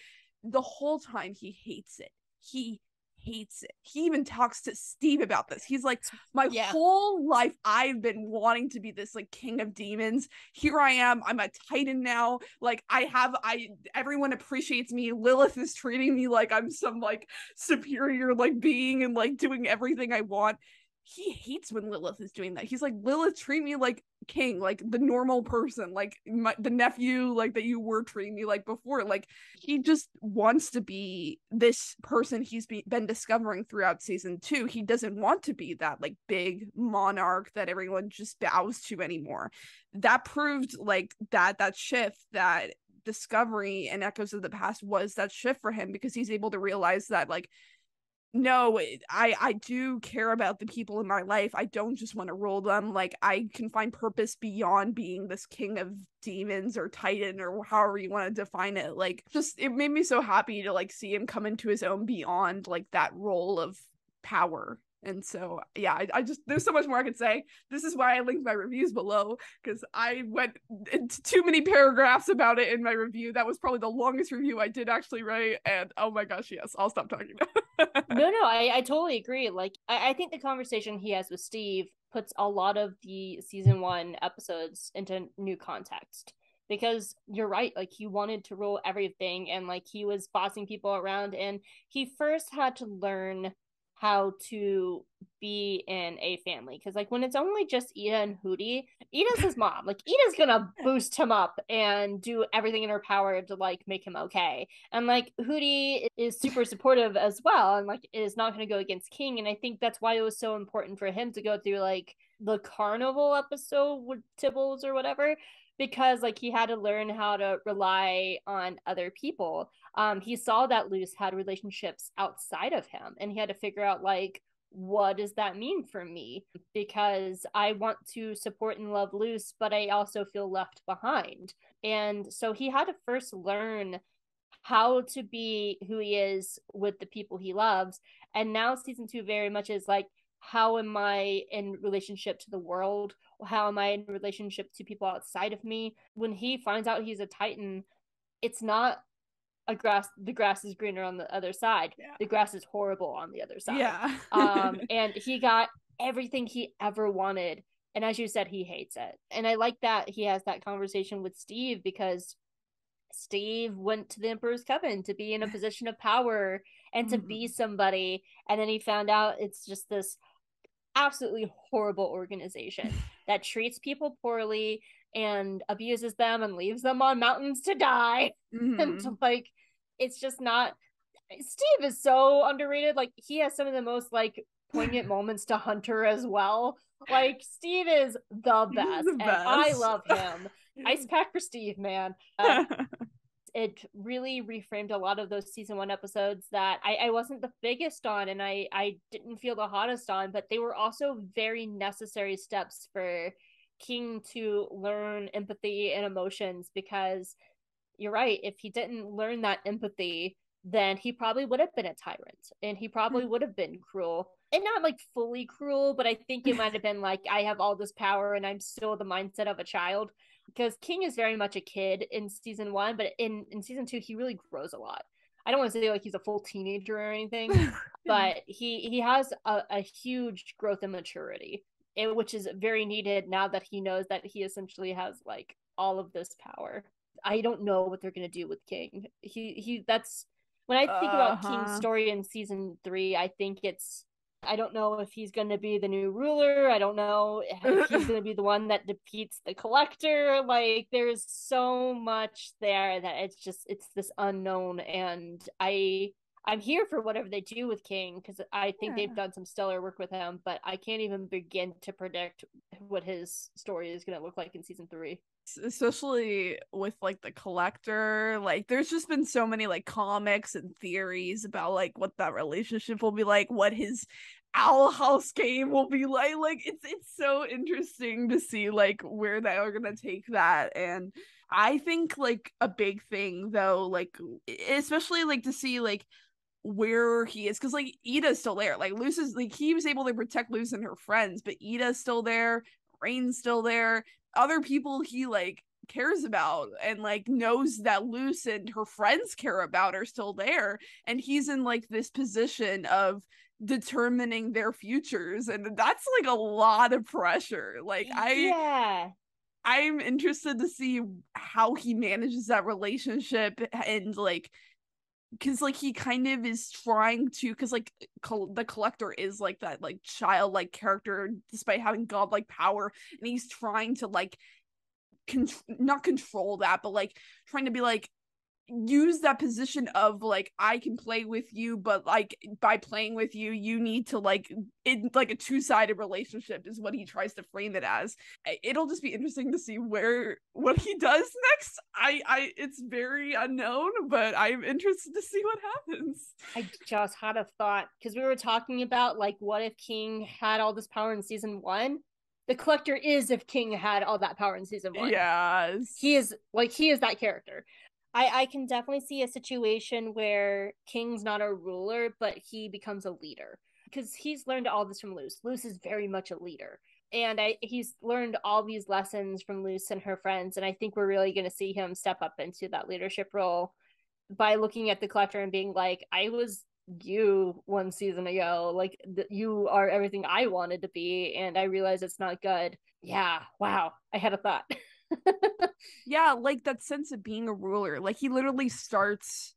S1: The whole time he hates it. He hates it. He even talks to Steve about this. He's like, my whole life I've been wanting to be this like king of demons. Here I am. I'm a Titan now. Like everyone appreciates me. Lilith is treating me like I'm some like superior like being and like doing everything I want. He hates when Lilith is doing that. He's like, Lilith, treat me like king, like the normal person, like the nephew, like that you were treating me like before. Like he just wants to be this person he's been discovering throughout season 2. He doesn't want to be that like big monarch that everyone just bows to anymore. That proved like that shift, that discovery and Echoes of the Past was that shift for him, because he's able to realize that like, no, I do care about the people in my life. I don't just want to rule them. Like, I can find purpose beyond being this king of demons or Titan or however you want to define it. Like, just it made me so happy to like see him come into his own beyond like that role of power. And so, yeah, I just, there's so much more I could say. This is why I linked my reviews below, because I went into too many paragraphs about it in my review. That was probably the longest review I did actually write. And oh my gosh, yes, I'll stop talking now.
S2: No, I totally agree. Like, I think the conversation he has with Steve puts a lot of the season 1 episodes into new context. Because you're right, like he wanted to rule everything, and like he was bossing people around, and he first had to learn how to be in a family, because like when it's only just Ida and Hootie, Ida's his mom, like Ida's gonna boost him up and do everything in her power to like make him okay, and like Hootie is super supportive as well, and like is not gonna go against King. And I think that's why it was so important for him to go through like the carnival episode with Tibbles or whatever, because like he had to learn how to rely on other people. He saw that Luz had relationships outside of him, and he had to figure out like, what does that mean for me? Because I want to support and love Luz, but I also feel left behind. And so he had to first learn how to be who he is with the people he loves. And now season 2 very much is like, how am I in relationship to the world? How am I in relationship to people outside of me? When he finds out he's a Titan, it's not the grass is greener on the other side.
S1: Yeah.
S2: The grass is horrible on the other side.
S1: Yeah.
S2: And he got everything he ever wanted. And as you said, he hates it. And I like that he has that conversation with Steve, because Steve went to the Emperor's Coven to be in a position of power and to be somebody. And then he found out it's just this absolutely horrible organization that treats people poorly and abuses them and leaves them on mountains to die. And like, it's just not. Steve is so underrated. Like, he has some of the most like poignant moments to Hunter as well. Like, Steve is the best, and I love him. Ice pack for Steve, man. It really reframed a lot of those season 1 episodes that I wasn't the biggest on, and I didn't feel the hottest on, but they were also very necessary steps for King to learn empathy and emotions, because you're right, if he didn't learn that empathy, then he probably would have been a tyrant, and he probably would have been cruel. And not like fully cruel, but I think it might have been like, I have all this power and I'm still the mindset of a child. Because King is very much a kid in season 1, but in season 2, he really grows a lot. I don't want to say like he's a full teenager or anything, but he has a huge growth and maturity, which is very needed now that he knows that he essentially has like all of this power. I don't know what they're gonna do with King. That's when I think about King's story in season 3, I think I don't know if he's going to be the new ruler. I don't know if he's going to be the one that defeats the Collector. Like, there's so much there that it's this unknown. And I'm here for whatever they do with King, because I think they've done some stellar work with him, but I can't even begin to predict what his story is going to look like in season 3.
S1: Especially with like the Collector, like there's just been so many like comics and theories about like what that relationship will be like, what his TheOwlHouse game will be like it's so interesting to see like where they are gonna take that. And I think like a big thing though, like especially like to see like where he is, because like Ida's still there, like Luz is like, he was able to protect Luz and her friends, but Ida's still there, Rain's still there, other people he like cares about and like knows that Luz and her friends care about are still there, and he's in like this position of determining their futures, and that's like a lot of pressure. Like I'm interested to see how he manages that relationship, and like because like he kind of is trying to, because like the Collector is like that like childlike character despite having godlike power, and he's trying to like not control that, but like trying to be like use that position of like, I can play with you, but like by playing with you you need to like, it like a two-sided relationship is what he tries to frame it as. It'll just be interesting to see what he does next. I it's very unknown, but I'm interested to see what happens.
S2: I just had a thought, because we were talking about like, what if King had all this power in season 1? The Collector is if King had all that power in season 1.
S1: Yes,
S2: he is that character. I can definitely see a situation where King's not a ruler, but he becomes a leader, because he's learned all this from Luz. Luz is very much a leader, and he's learned all these lessons from Luz and her friends, and I think we're really going to see him step up into that leadership role by looking at the Collector and being like, I was you 1 season ago, like you are everything I wanted to be, and I realize it's not good. Yeah, wow, I had a thought.
S1: yeah, like that sense of being a ruler, like he literally starts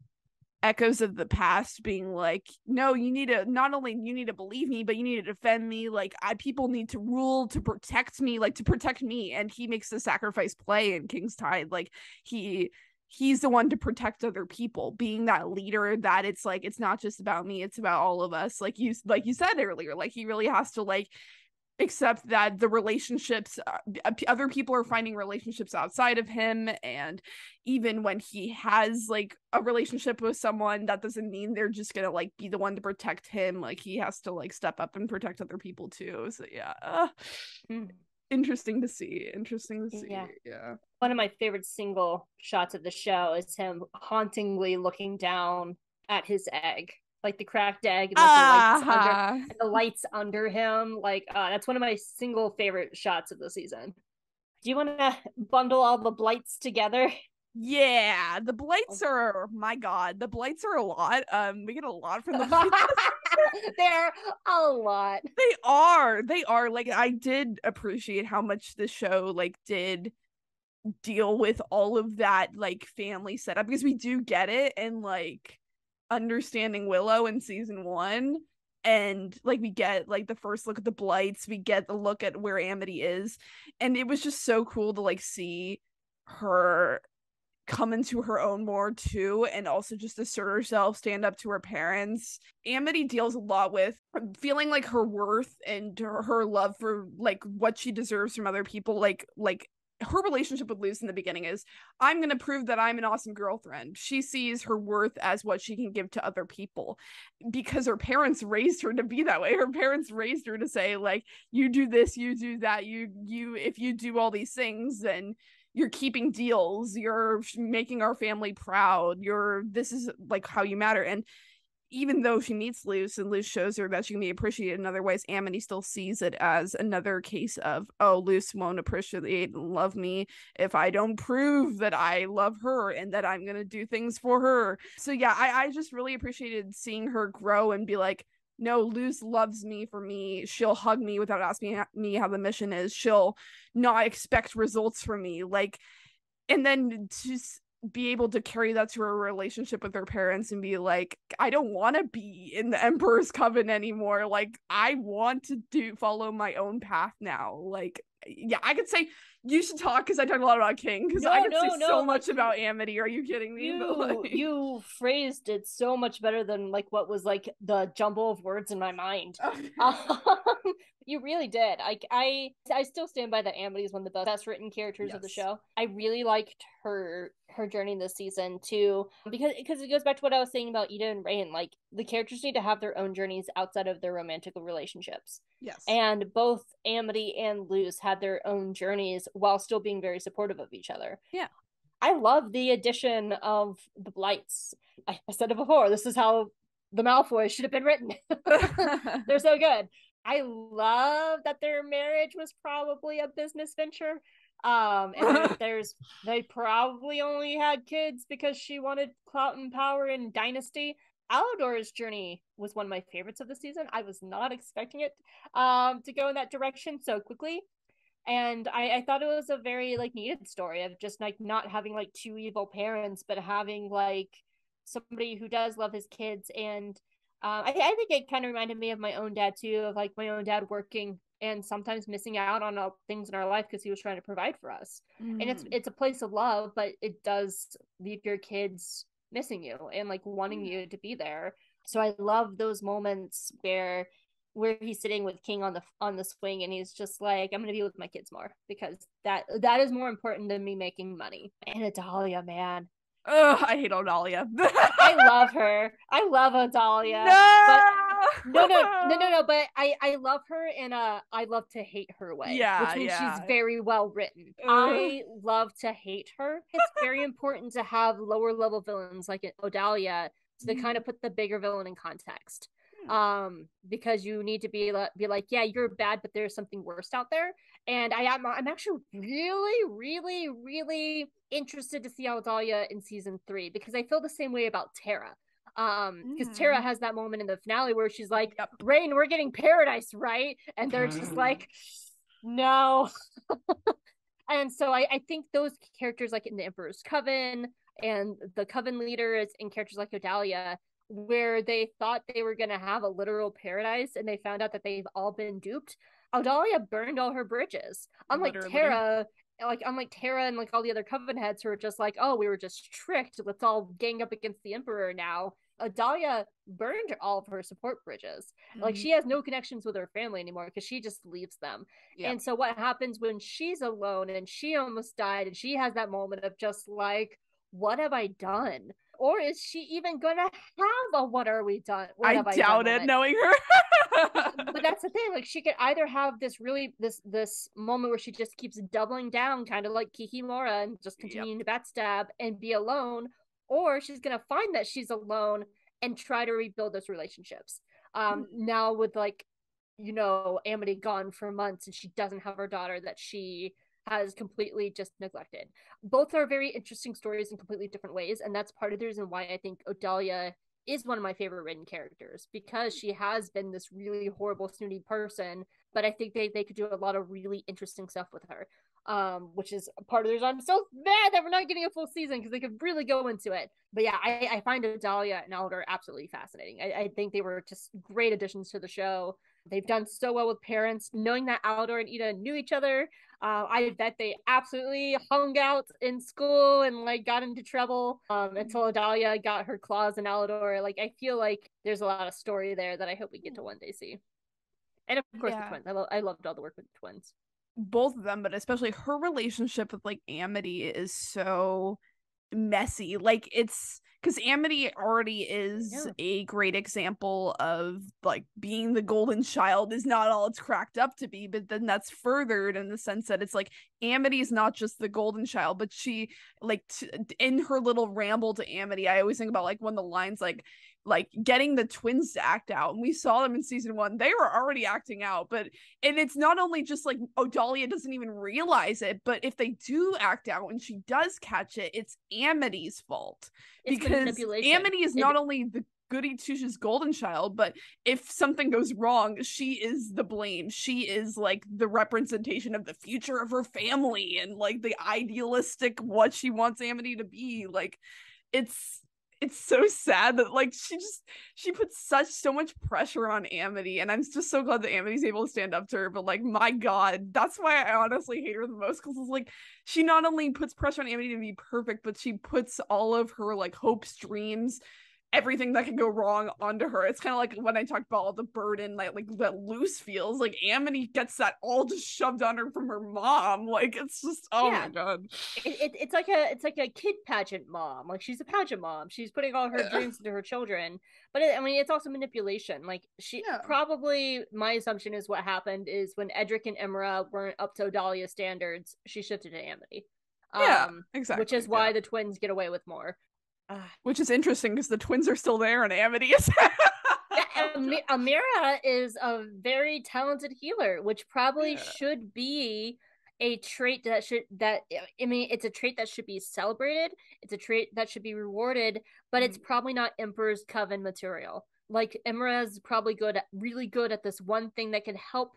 S1: Echoes of the Past being like, no, you need to, not only you need to believe me, but you need to defend me, like people need to rule to protect me, like to protect me. And he makes the sacrifice play in King's Tide, like he's the one to protect other people, being that leader, that it's like, it's not just about me, it's about all of us, like you said earlier, like he really has to like accept that the relationships, other people are finding relationships outside of him, and even when he has like a relationship with someone, that doesn't mean they're just gonna like be the one to protect him, like he has to like step up and protect other people too. So yeah. interesting to see. Interesting to see.
S2: Yeah.
S1: Yeah.
S2: One of my favorite single shots of the show is him hauntingly looking down at his egg, like the cracked egg, and like the lights under him. Like that's one of my single favorite shots of the season. Do you want to bundle all the blights together?
S1: Yeah, the blights are, my god, the blights are a lot. We get a lot from the blights.
S2: They're a lot.
S1: They are like, I did appreciate how much the show like did deal with all of that like family setup, because we do get it in like understanding Willow in season 1, and like we get like the first look at the blights, we get the look at where Amity is, and it was just so cool to like see her come into her own more too, and also just assert herself, stand up to her parents. Amity deals a lot with feeling like her worth and her love for like what she deserves from other people. Like her relationship with Luz in the beginning is, I'm gonna prove that I'm an awesome girlfriend. She sees her worth as what she can give to other people, because her parents raised her to be that way. Her parents raised her to say like, you do this, you do that, you if you do all these things, then you're keeping deals, you're making our family proud, this is like how you matter. And even though she meets Luz and Luz shows her that she can be appreciated in other ways, Amity still sees it as another case of, oh, Luz won't appreciate and love me if I don't prove that I love her and that I'm gonna do things for her. So yeah, I just really appreciated seeing her grow and be like, no, Luz loves me for me. She'll hug me without asking me how the mission is. She'll not expect results from me. Like, and then just be able to carry that to her relationship with her parents and be like, I don't want to be in the Emperor's Coven anymore. Like, I want to follow my own path now. Like, yeah, I could say you should talk, because I talk a lot about King, because I could say so much about Amity. Are you kidding me?
S2: You phrased it so much better than like what was like the jumble of words in my mind. You really did. I still stand by that Amity is one of the best written characters of the show. I really liked her journey this season too, because it goes back to what I was saying about Ida and Rain. Like, the characters need to have their own journeys outside of their romantic relationships.
S1: Yes.
S2: And both Amity and Luz had their own journeys while still being very supportive of each other.
S1: Yeah.
S2: I love the addition of the Blights. I said it before, this is how the Malfoys should have been written. They're so good. I love that their marriage was probably a business venture. And they probably only had kids because she wanted clout and power and dynasty. Alador's journey was one of my favorites of the season. I was not expecting it to go in that direction so quickly. And I thought it was a very like needed story of just like not having like two evil parents, but having like somebody who does love his kids. And I think it kind of reminded me of my own dad too, of like my own dad working and sometimes missing out on things in our life because he was trying to provide for us. And it's a place of love, but it does leave your kids missing you and like wanting you to be there. So I love those moments where he's sitting with King on the swing and he's just like, I'm gonna be with my kids more because that is more important than me making money. And Adalia, man,
S1: I hate Adalia.
S2: I love her. I love Adalia.
S1: No!
S2: But I love her in a I love to hate her way.
S1: Yeah,
S2: which means
S1: yeah.
S2: she's very well written. I love to hate her. It's very important to have lower level villains like Adalia to kind of put the bigger villain in context. Because you need to be like, yeah, you're bad, but there's something worse out there. And I'm actually really, really, really interested to see Adalia in season 3 because I feel the same way about Tara. Because Tara has that moment in the finale where she's like, Rain, we're getting paradise, right? And they're just like, no. And so I think those characters like in the Emperor's Coven and the Coven leaders and characters like Adalia, where they thought they were going to have a literal paradise and they found out that they've all been duped. Adalia burned all her bridges. Unlike Tara and like all the other Coven heads who are just like, oh, we were just tricked. Let's all gang up against the Emperor now. Adalia burned all of her support bridges. Like, she has no connections with her family anymore because she just leaves them. And so what happens when she's alone and she almost died and she has that moment of just like, what have I done? Or is she even gonna have a what are we done? What
S1: I
S2: have I done
S1: doubt it,
S2: moment?
S1: knowing her.
S2: But that's the thing. Like, she could either have this really this moment where she just keeps doubling down, kind of like Kikimora, and just continuing to backstab and be alone, or she's gonna find that she's alone and try to rebuild those relationships. Now with like, you know, Amity gone for months and she doesn't have her daughter that she has completely just neglected. Both are very interesting stories in completely different ways, and that's part of the reason why I think Odalia is one of my favorite written characters, because she has been this really horrible, snooty person, but I think they could do a lot of really interesting stuff with her. Which is part of the reason I'm so mad that we're not getting a full season, because they could really go into it. But yeah, I find Odalia and Aldor absolutely fascinating. I think they were just great additions to the show. They've done so well with parents, knowing that Aldor and Ida knew each other. I bet they absolutely hung out in school and like got into trouble until Odalia got her claws in Aldor. Like, I feel like there's a lot of story there that I hope we get to one day see. And of course, the twins. I loved all the work with the twins.
S1: Both of them, but especially her relationship with like Amity is so messy. Like, it's because Amity already is a great example of like being the golden child is not all it's cracked up to be, but then that's furthered in the sense that it's like Amity is not just the golden child, but she like in her little ramble to Amity, I always think about like when the lines like getting the twins to act out, and we saw them in season 1, they were already acting out, and it's not only just like Odalia doesn't even realize it, but if they do act out and she does catch it, it's Amity's fault. It's because Amity is not only the goody two-shoes golden child, but if something goes wrong, she is the blame. She is like the representation of the future of her family and like the idealistic what she wants Amity to be. Like, it's so sad that like she puts so much pressure on Amity, and I'm just so glad that Amity's able to stand up to her. But like, my God, that's why I honestly hate her the most, because it's like she not only puts pressure on Amity to be perfect, but she puts all of her like hopes, dreams, everything that can go wrong onto her. It's kind of like when I talked about all the burden like that Luz feels, like Amity gets that all just shoved on her from her mom. Like, it's just my God.
S2: It's like a kid pageant mom. Like, she's a pageant mom. She's putting all her dreams into her children. But I mean, it's also manipulation. Like, she probably, my assumption is what happened is when Edric and Imra weren't up to Odalia's standards, she shifted to Amity. Exactly. Which is why the twins get away with more.
S1: Which is interesting because the twins are still there and Amity is.
S2: Amira is a very talented healer, which probably should be a trait it's a trait that should be celebrated. It's a trait that should be rewarded, but it's probably not Emperor's Coven material. Like, Imra is probably really good at this one thing that can help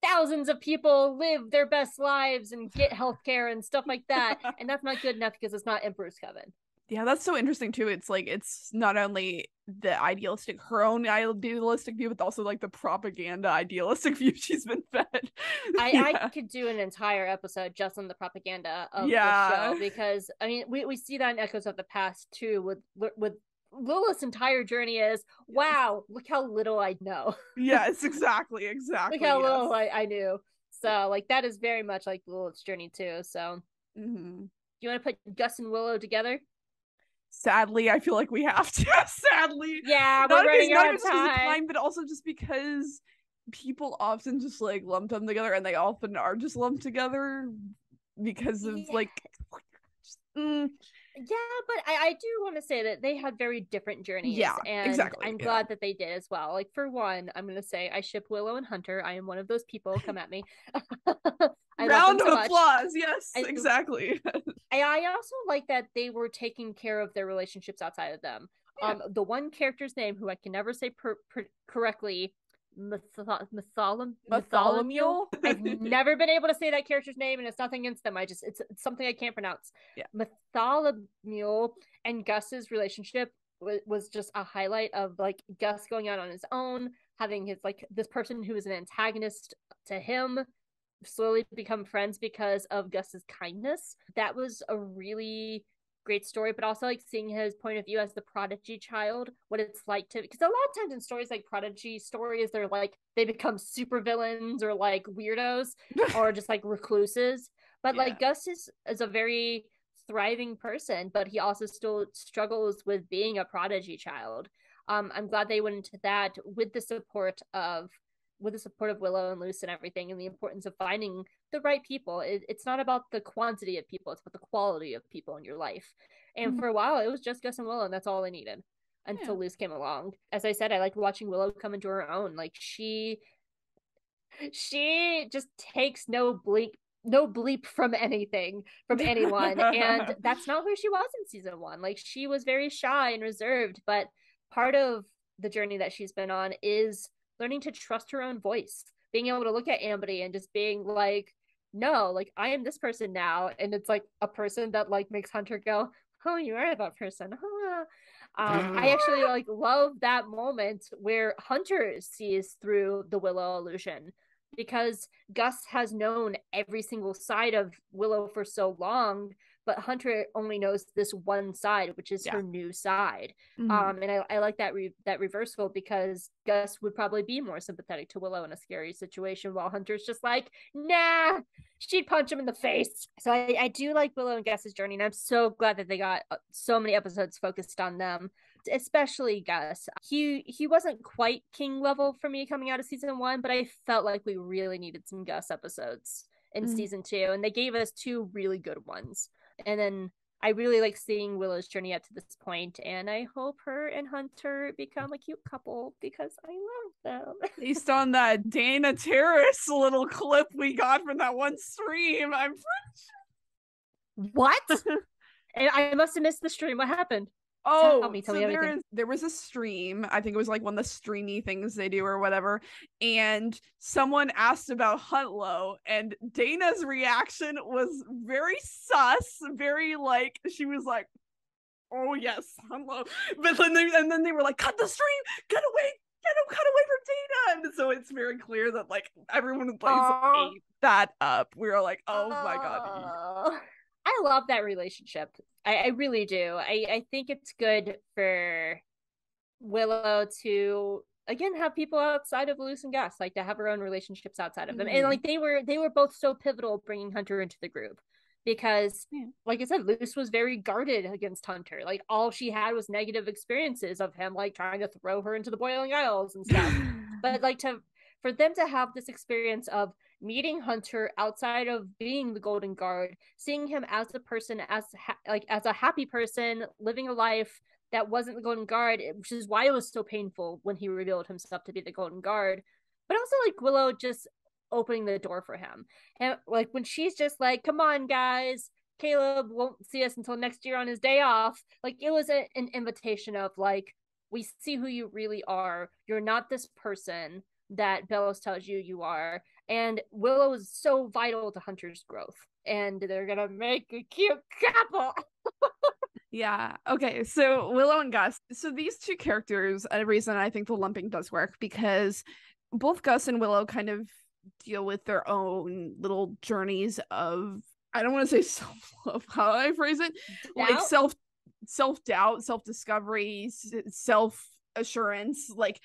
S2: thousands of people live their best lives and get healthcare and stuff like that, and that's not good enough because it's not Emperor's Coven.
S1: Yeah, that's so interesting too. It's like, it's not only her own idealistic view, but also like the propaganda idealistic view she's been fed.
S2: I could do an entire episode just on the propaganda of the show, because I mean, we see that in Echoes of the Past too, with Lilith's entire journey is, wow, look how little I know.
S1: Yes, exactly.
S2: Look how little I knew. So like, that is very much like Lilith's journey too. So do you want to put Gus and Willow together?
S1: Sadly, I feel like we have to. Sadly.
S2: Yeah, we're running out of time.
S1: But also just because people often just like lump them together, and they often are just lumped together because of like
S2: Yeah, but I do want to say that they had very different journeys. Yeah, and exactly. I'm glad that they did as well. Like, for one, I'm going to say I ship Willow and Hunter. I am one of those people. Come at me.
S1: Round of applause. Yes, exactly.
S2: I also like that they were taking care of their relationships outside of them. Yeah. The one character's name, who I can never say correctly, Bartholomew. I've never been able to say that character's name, and it's nothing against them. It's something I can't pronounce. Yeah. Bartholomew and Gus's relationship was just a highlight of like Gus going out on his own, having his like this person who is an antagonist to him slowly become friends because of Gus's kindness. That was a really great story, but also like seeing his point of view as the prodigy child, what it's like to, because a lot of times in stories like prodigy stories, they're like they become super villains or like weirdos or just like recluses, but like Gus is a very thriving person, but he also still struggles with being a prodigy child. I'm glad they went into that with the support of Willow and Luz and everything, and the importance of finding the right people. It's not about the quantity of people, it's about the quality of people in your life. And for a while it was just Gus and Willow, and that's all I needed until Luz came along. As I said, I liked watching Willow come into her own. Like she just takes no bleep from anything, from anyone. And that's not who she was in season 1. Like she was very shy and reserved, but part of the journey that she's been on is learning to trust her own voice, being able to look at Amity and just being like, no, like I am this person now. And it's like a person that like makes Hunter go, oh, you are that person, huh? I actually like love that moment where Hunter sees through the Willow illusion, because Gus has known every single side of Willow for so long, but Hunter only knows this one side, which is her new side. And I like that that reversal, because Gus would probably be more sympathetic to Willow in a scary situation, while Hunter's just like, nah, she'd punch him in the face. So I do like Willow and Gus's journey, and I'm so glad that they got so many episodes focused on them, especially Gus. He wasn't quite king level for me coming out of season 1, but I felt like we really needed some Gus episodes in season 2, and they gave us 2 really good ones. And then I really like seeing Willow's journey up to this point, and I hope her and Hunter become a cute couple, because I love them.
S1: Based on that Dana Terrace little clip we got from that one stream, I'm pretty
S2: sure. What? I must have missed the stream. What happened?
S1: Oh,
S2: tell me everything.
S1: There was a stream. I think it was like one of the streamy things they do or whatever. And someone asked about Huntlow, and Dana's reaction was very sus, very like, she was like, oh yes, Huntlow. But then they were like, cut the stream, cut away from Dana. And so it's very clear that like everyone ate that up. We were like, oh my God.
S2: I love that relationship. I really do. I think it's good for Willow to again have people outside of Luz and Gus, like to have her own relationships outside of them. And like they were both so pivotal bringing Hunter into the group, because like I said, Luz was very guarded against Hunter. Like all she had was negative experiences of him like trying to throw her into the boiling isles and stuff. But like for them to have this experience of meeting Hunter outside of being the Golden Guard, seeing him as a person, as a happy person living a life that wasn't the Golden Guard, which is why it was so painful when he revealed himself to be the Golden Guard. But also like Willow just opening the door for him, and like when she's just like, come on guys, Caleb won't see us until next year on his day off. Like it was an invitation of like, we see who you really are. You're not this person that Belos tells you are. And Willow is so vital to Hunter's growth, and they're gonna make a cute couple.
S1: Yeah. Okay. So Willow and Gus. So these 2 characters, a reason I think the lumping does work, because both Gus and Willow kind of deal with their own little journeys of, I don't want to say self-love, how I phrase it,
S2: doubt?
S1: Like self-doubt, self-discovery, self-assurance, like.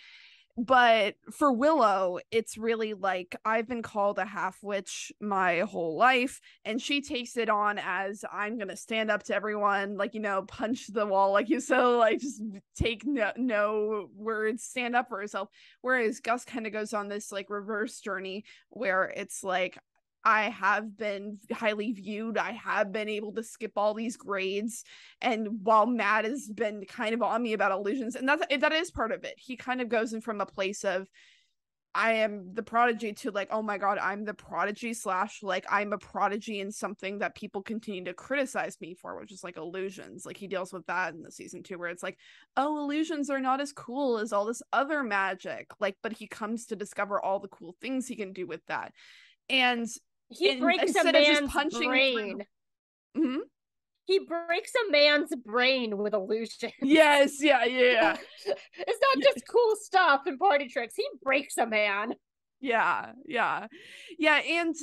S1: But for Willow, it's really like, I've been called a half witch my whole life, and she takes it on as, I'm gonna stand up to everyone, like, you know, punch the wall, like you said, like just take no words, stand up for herself. Whereas Gus kind of goes on this like reverse journey where it's like, I have been highly viewed. I have been able to skip all these grades. And while Matt has been kind of on me about illusions, and that is part of it. He kind of goes in from a place of, I am the prodigy, to like, oh my God, I'm the prodigy / like I'm a prodigy in something that people continue to criticize me for, which is like illusions. Like he deals with that in the season 2, where it's like, oh, illusions are not as cool as all this other magic. Like, but he comes to discover all the cool things he can do with that. And
S2: he breaks a man's brain.
S1: Mm-hmm.
S2: He breaks a man's brain with illusion.
S1: Yes, yeah.
S2: It's not just cool stuff and party tricks. He breaks a man.
S1: Yeah. And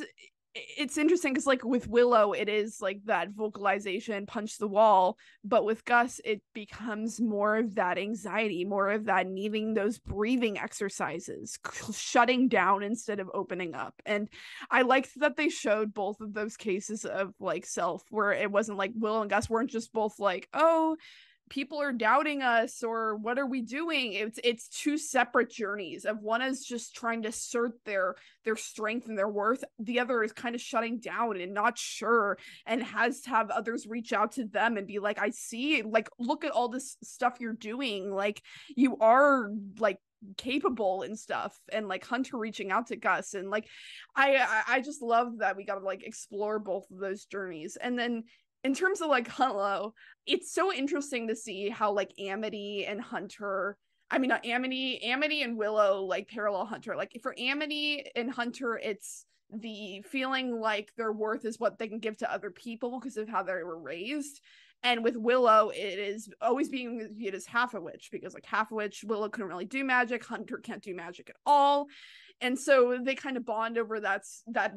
S1: it's interesting because like with Willow it is like that vocalization, punch the wall, but with Gus it becomes more of that anxiety, more of that needing those breathing exercises, shutting down instead of opening up. And I liked that they showed both of those cases of like self, where it wasn't like Willow and Gus weren't just both like, oh, people are doubting us or what are we doing. It's two separate journeys of one is just trying to assert their strength and their worth, the other is kind of shutting down and not sure, and has to have others reach out to them and be like, I see, like, look at all this stuff you're doing, like you are like capable and stuff. And like Hunter reaching out to Gus, and like I just love that we got to like explore both of those journeys. And then in terms of like Hello, it's so interesting to see how like Amity and Hunter, I mean not Amity and Willow like parallel Hunter. Like for Amity and Hunter, it's the feeling like their worth is what they can give to other people because of how they were raised. And with Willow, it is always being viewed as half a witch, because like half a witch, Willow couldn't really do magic, Hunter can't do magic at all. And so they kind of bond over that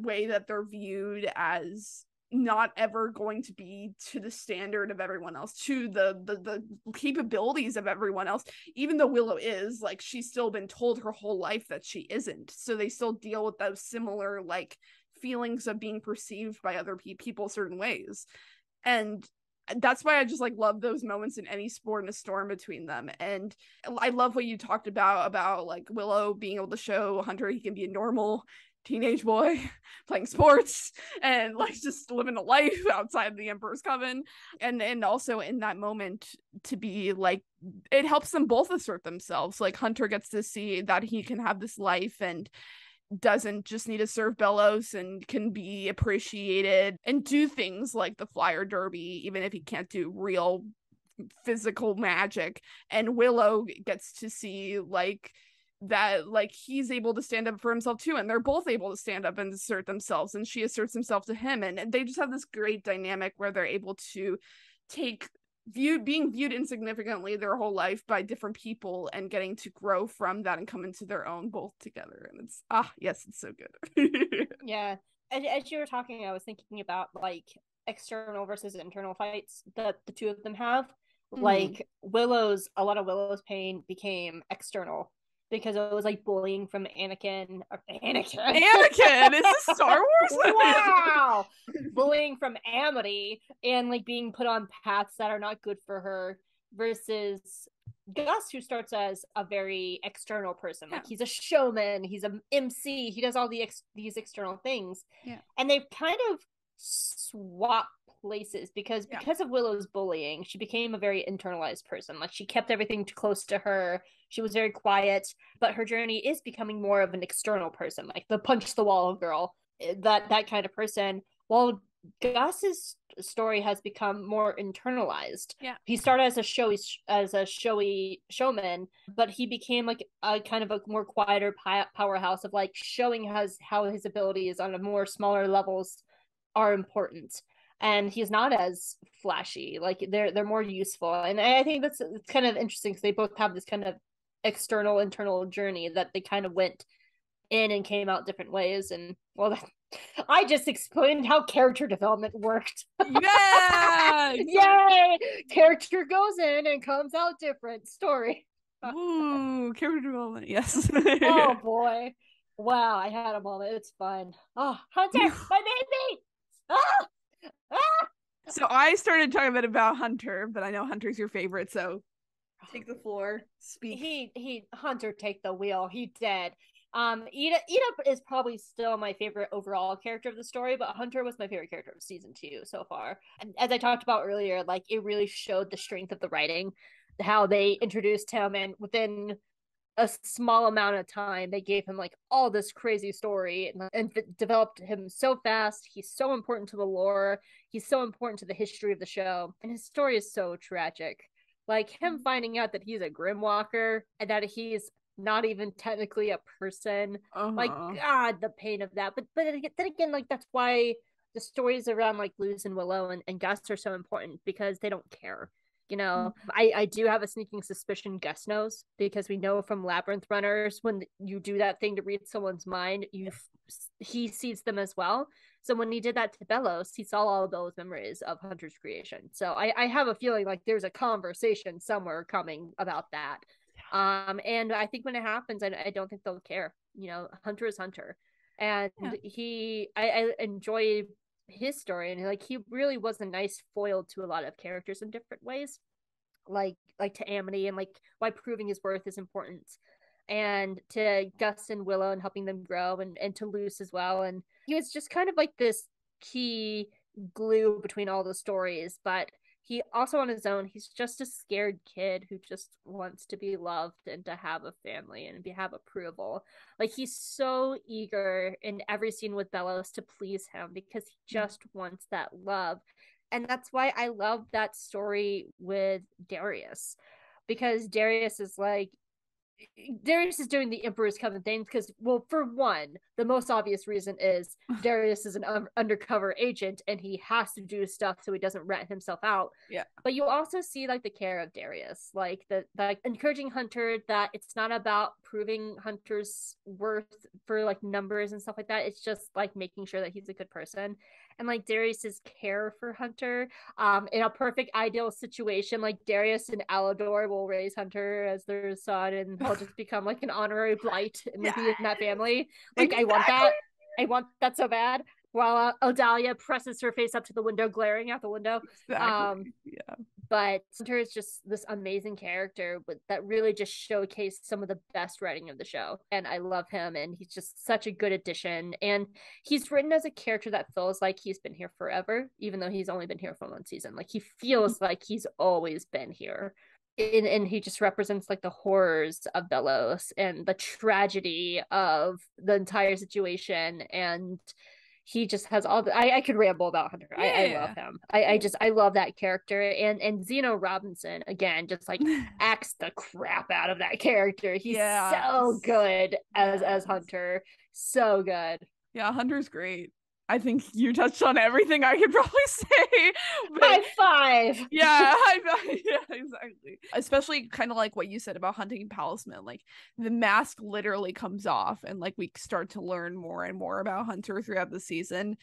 S1: way that they're viewed as not ever going to be to the standard of everyone else, to the capabilities of everyone else. Even though Willow is, like, she's still been told her whole life that she isn't, so they still deal with those similar like feelings of being perceived by other people certain ways. And that's why I just like love those moments in any sport and a storm between them. And I love what you talked about like Willow being able to show Hunter he can be a normal teenage boy playing sports and like just living a life outside the Emperor's Coven. And also in that moment to be like, it helps them both assert themselves. Like Hunter gets to see that he can have this life and doesn't just need to serve Belos, and can be appreciated and do things like the flyer derby even if he can't do real physical magic. And Willow gets to see like that, like he's able to stand up for himself too, and they're both able to stand up and assert themselves, and she asserts himself to him, and they just have this great dynamic where they're able to take being viewed insignificantly their whole life by different people and getting to grow from that and come into their own both together. And it's yes, it's so good.
S2: Yeah, as you were talking, I was thinking about like external versus internal fights that the two of them have. Like a lot of Willow's pain became external because it was like bullying from Anakin.
S1: Is this Star Wars?
S2: Wow. Bullying from Amity and like being put on paths that are not good for her, versus Gus, who starts as a very external person. Like he's a showman, he's an MC, he does all these external things.
S1: Yeah.
S2: And they kind of swap places because of Willow's bullying, she became a very internalized person. Like she kept everything close to her. She was very quiet, but her journey is becoming more of an external person, like the punch the wall girl, that kind of person. While Gus's story has become more internalized.
S1: Yeah.
S2: He started as a showy showman, but he became like a kind of a more quieter powerhouse of like showing how his abilities on a more smaller levels are important. And he's not as flashy. Like they're more useful. And I think that's kind of interesting because they both have this kind of external internal journey that they kind of went in and came out different ways. And well, I just explained how character development worked.
S1: Yeah.
S2: Yay! Character goes in and comes out different. Story.
S1: Ooh, character development. Yes.
S2: Oh boy. Wow, I had a moment. It's fun. Oh, Hunter, my baby! Ah! Ah!
S1: So I started talking a bit about Hunter, but I know Hunter's your favorite, so take the floor. Speak.
S2: He Hunter, take the wheel. He dead. Ida is probably still my favorite overall character of the story, but Hunter was my favorite character of season 2 so far. And as I talked about earlier, like it really showed the strength of the writing, how they introduced him, and within a small amount of time they gave him like all this crazy story and developed him so fast. He's so important to the lore, he's so important to the history of the show, and his story is so tragic. Like him finding out that he's a Grimwalker and that he's not even technically a person. Like, God, the pain of that. But then again, like that's why the stories around like Luz and Willow and Gus are so important, because they don't care. You know, I do have a sneaking suspicion Gus knows, because we know from Labyrinth Runners, when you do that thing to read someone's mind, he sees them as well. So when he did that to Belos, he saw all of those memories of Hunter's creation. So I have a feeling like there's a conversation somewhere coming about that. And I think when it happens, I don't think they'll care. You know, Hunter is Hunter, and I enjoy his story, and like he really was a nice foil to a lot of characters in different ways, like to Amity, and like why proving his worth is important, and to Gus and Willow and helping them grow, and to Luz as well. And he was just kind of like this key glue between all the stories, but he also on his own, he's just a scared kid who just wants to be loved and to have a family and have approval. Like he's so eager in every scene with Belos to please him because he just wants that love. And that's why I love that story with Darius, because Darius is doing the Emperor's Coven thing because, well, for one, the most obvious reason is Darius is an undercover agent and he has to do stuff so he doesn't rat himself out.
S1: Yeah.
S2: But you also see like the care of Darius, like the encouraging Hunter that it's not about proving Hunter's worth for like numbers and stuff like that. It's just like making sure that he's a good person. And like Darius's care for Hunter, in a perfect ideal situation, like Darius and Alador will raise Hunter as their son, and he'll just become like an honorary blight in that family. Like exactly. I want that so bad. While Odalia presses her face up to the window, glaring out the window.
S1: Exactly. Yeah.
S2: But Hunter is just this amazing character that really just showcased some of the best writing of the show. And I love him, and he's just such a good addition. And he's written as a character that feels like he's been here forever, even though he's only been here for one season. Like he feels like he's always been here. And he just represents like the horrors of Belos and the tragedy of the entire situation. And he just has all the I could ramble about Hunter. I love him. I love that character. And Zeno Robinson again just like acts the crap out of that character. He's so good as Hunter. So good.
S1: Yeah, Hunter's great. I think you touched on everything I could probably say.
S2: High five.
S1: Yeah, exactly. Especially kind of like what you said about hunting Palisman. Like the mask literally comes off, and like we start to learn more and more about Hunter throughout the season.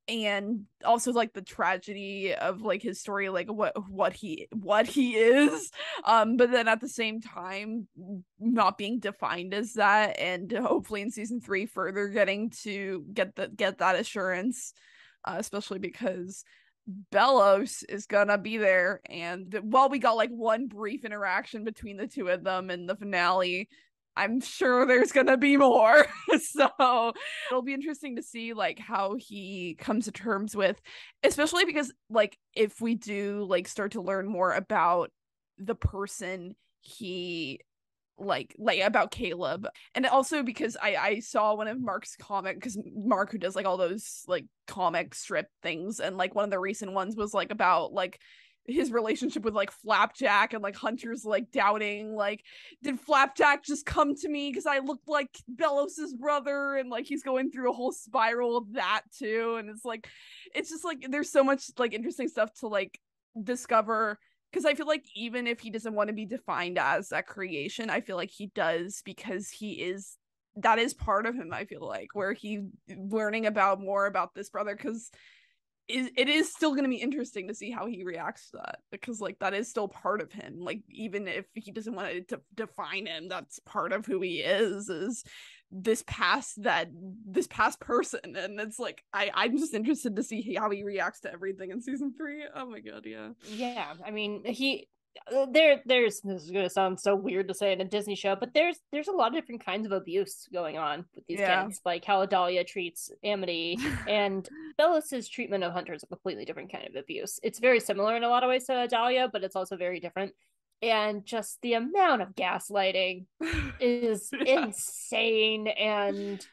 S1: And also like the tragedy of like his story, like what he is, but then at the same time not being defined as that, and hopefully in season 3 further getting to get that assurance, especially because Belos is gonna be there. And while we got like one brief interaction between the two of them in the finale, I'm sure there's gonna be more. So it'll be interesting to see like how he comes to terms with, especially because like if we do like start to learn more about the person he like about Caleb. And also because I saw one of Mark's comic, because Mark, who does like all those like comic strip things, and like one of the recent ones was like about like his relationship with like Flapjack, and like Hunter's like doubting like, did Flapjack just come to me because I looked like Belos's brother, and like he's going through a whole spiral of that too. And it's just like there's so much like interesting stuff to like discover, because I feel like even if he doesn't want to be defined as that creation, I feel like he does, because that is part of him. I feel like where he learning about more about this brother, because it is still going to be interesting to see how he reacts to that, because like that is still part of him. Like even if he doesn't want to define him, that's part of who he is this past person. And it's like I'm just interested to see how he reacts to everything in season 3. Oh my god.
S2: Yeah, I mean, there's this is gonna sound so weird to say in a Disney show, but there's a lot of different kinds of abuse going on with these kids, like how Adalia treats Amity, and Belos's treatment of Hunter is a completely different kind of abuse. It's very similar in a lot of ways to Adalia, but it's also very different. And just the amount of gaslighting is insane, and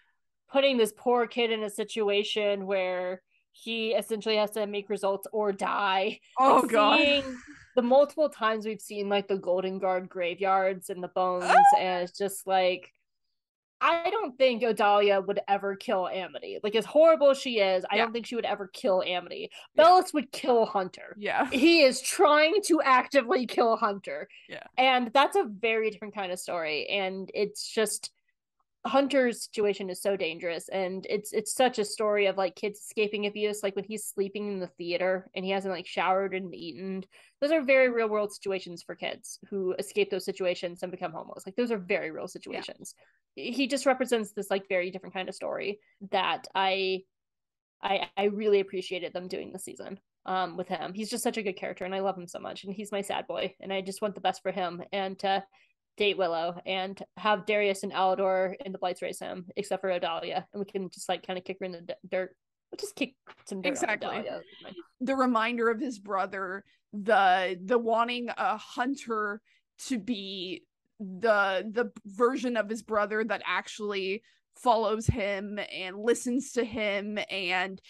S2: putting this poor kid in a situation where he essentially has to make results or die.
S1: Oh
S2: like,
S1: god.
S2: Seeing the multiple times we've seen like the Golden Guard graveyards and the bones, and it's just like I don't think Odalia would ever kill Amity. Like, as horrible as she is, I
S1: Yeah.
S2: don't think she would ever kill Amity.
S1: Yeah.
S2: Belos would kill Hunter.
S1: Yeah.
S2: He is trying to actively kill Hunter.
S1: Yeah.
S2: And that's a very different kind of story. And it's just Hunter's situation is so dangerous, and it's such a story of like kids escaping abuse, like when he's sleeping in the theater and he hasn't like showered and eaten. Those are very real world situations for kids who escape those situations and become homeless. Like those are very real
S1: Yeah.
S2: situations. He just represents this like very different kind of story that I really appreciated them doing this season with him. He's just such a good character, and I love him so much, and he's my sad boy, and I just want the best for him, and to date Willow and have Darius and Alador in the Blights race him, except for Odalia, and we can just like kind of kick her in the dirt. We'll just kick some dirt
S1: Exactly.
S2: on Odalia.
S1: The reminder of his brother, the wanting a Hunter to be the version of his brother that actually follows him and listens to him and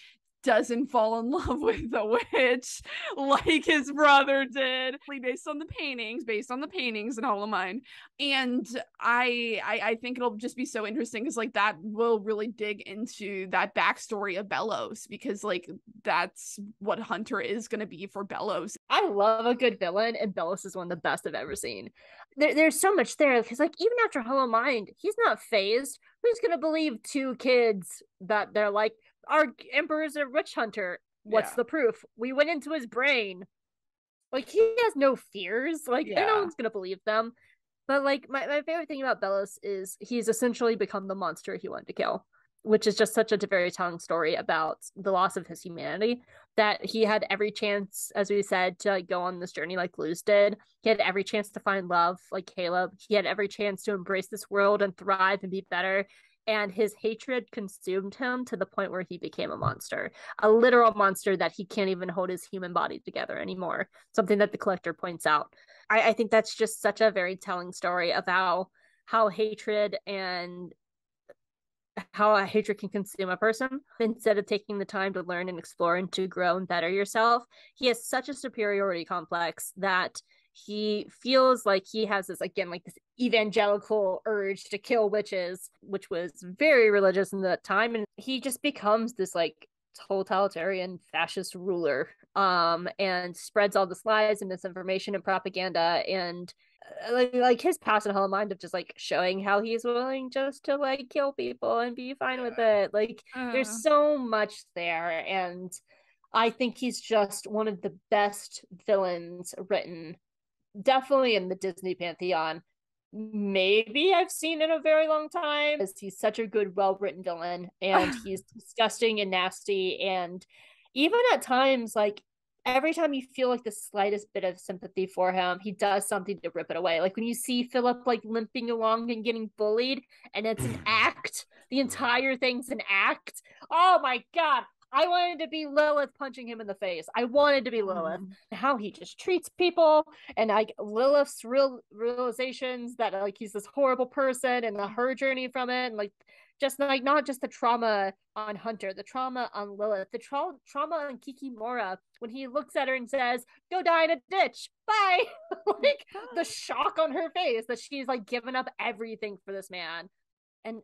S1: doesn't fall in love with the witch like his brother did, based on the paintings in Hollow Mine. And I think it'll just be so interesting because like that will really dig into that backstory of Belos, because like that's what Hunter is going to be for Belos.
S2: I love a good villain, and Belos is one of the best I've ever seen. There's so much there because like even after Hollow Mind, he's not phased. Who's gonna believe two kids that they're like, our emperor's a witch hunter? What's the proof? We went into his brain. Like he has no fears. Like no one's gonna believe them. But like my favorite thing about Belos is he's essentially become the monster he wanted to kill, which is just such a very telling story about the loss of his humanity, that he had every chance, as we said, to like, go on this journey like Luz did. He had every chance to find love like Caleb. He had every chance to embrace this world and thrive and be better. And his hatred consumed him to the point where he became a monster, a literal monster that he can't even hold his human body together anymore. Something that the Collector points out. I think that's just such a very telling story of how hatred and how a hatred can consume a person. Instead of taking the time to learn and explore and to grow and better yourself, he has such a superiority complex that he feels like he has this, again, like this evangelical urge to kill witches, which was very religious in that time, and he just becomes this like totalitarian fascist ruler, and spreads all this lies and misinformation and propaganda, and like his past and Hollow Mind of just like showing how he's willing just to like kill people and be fine with it. Like there's so much there, and I think he's just one of the best villains written, definitely in the Disney pantheon. Maybe I've seen in a very long time, because he's such a good, well-written villain, and he's disgusting and nasty, and even at times like every time you feel like the slightest bit of sympathy for him, he does something to rip it away. Like when you see Philip like limping along and getting bullied, and it's an act, the entire thing's an act. Oh my god, I wanted to be Lilith punching him in the face. I wanted to be Lilith. How he just treats people, and like Lilith's realizations that like he's this horrible person, and her journey from it, and like just like not just the trauma on Hunter, the trauma on Lilith, the trauma on Kikimora when he looks at her and says, "Go die in a ditch, bye." Like the shock on her face that she's like given up everything for this man, and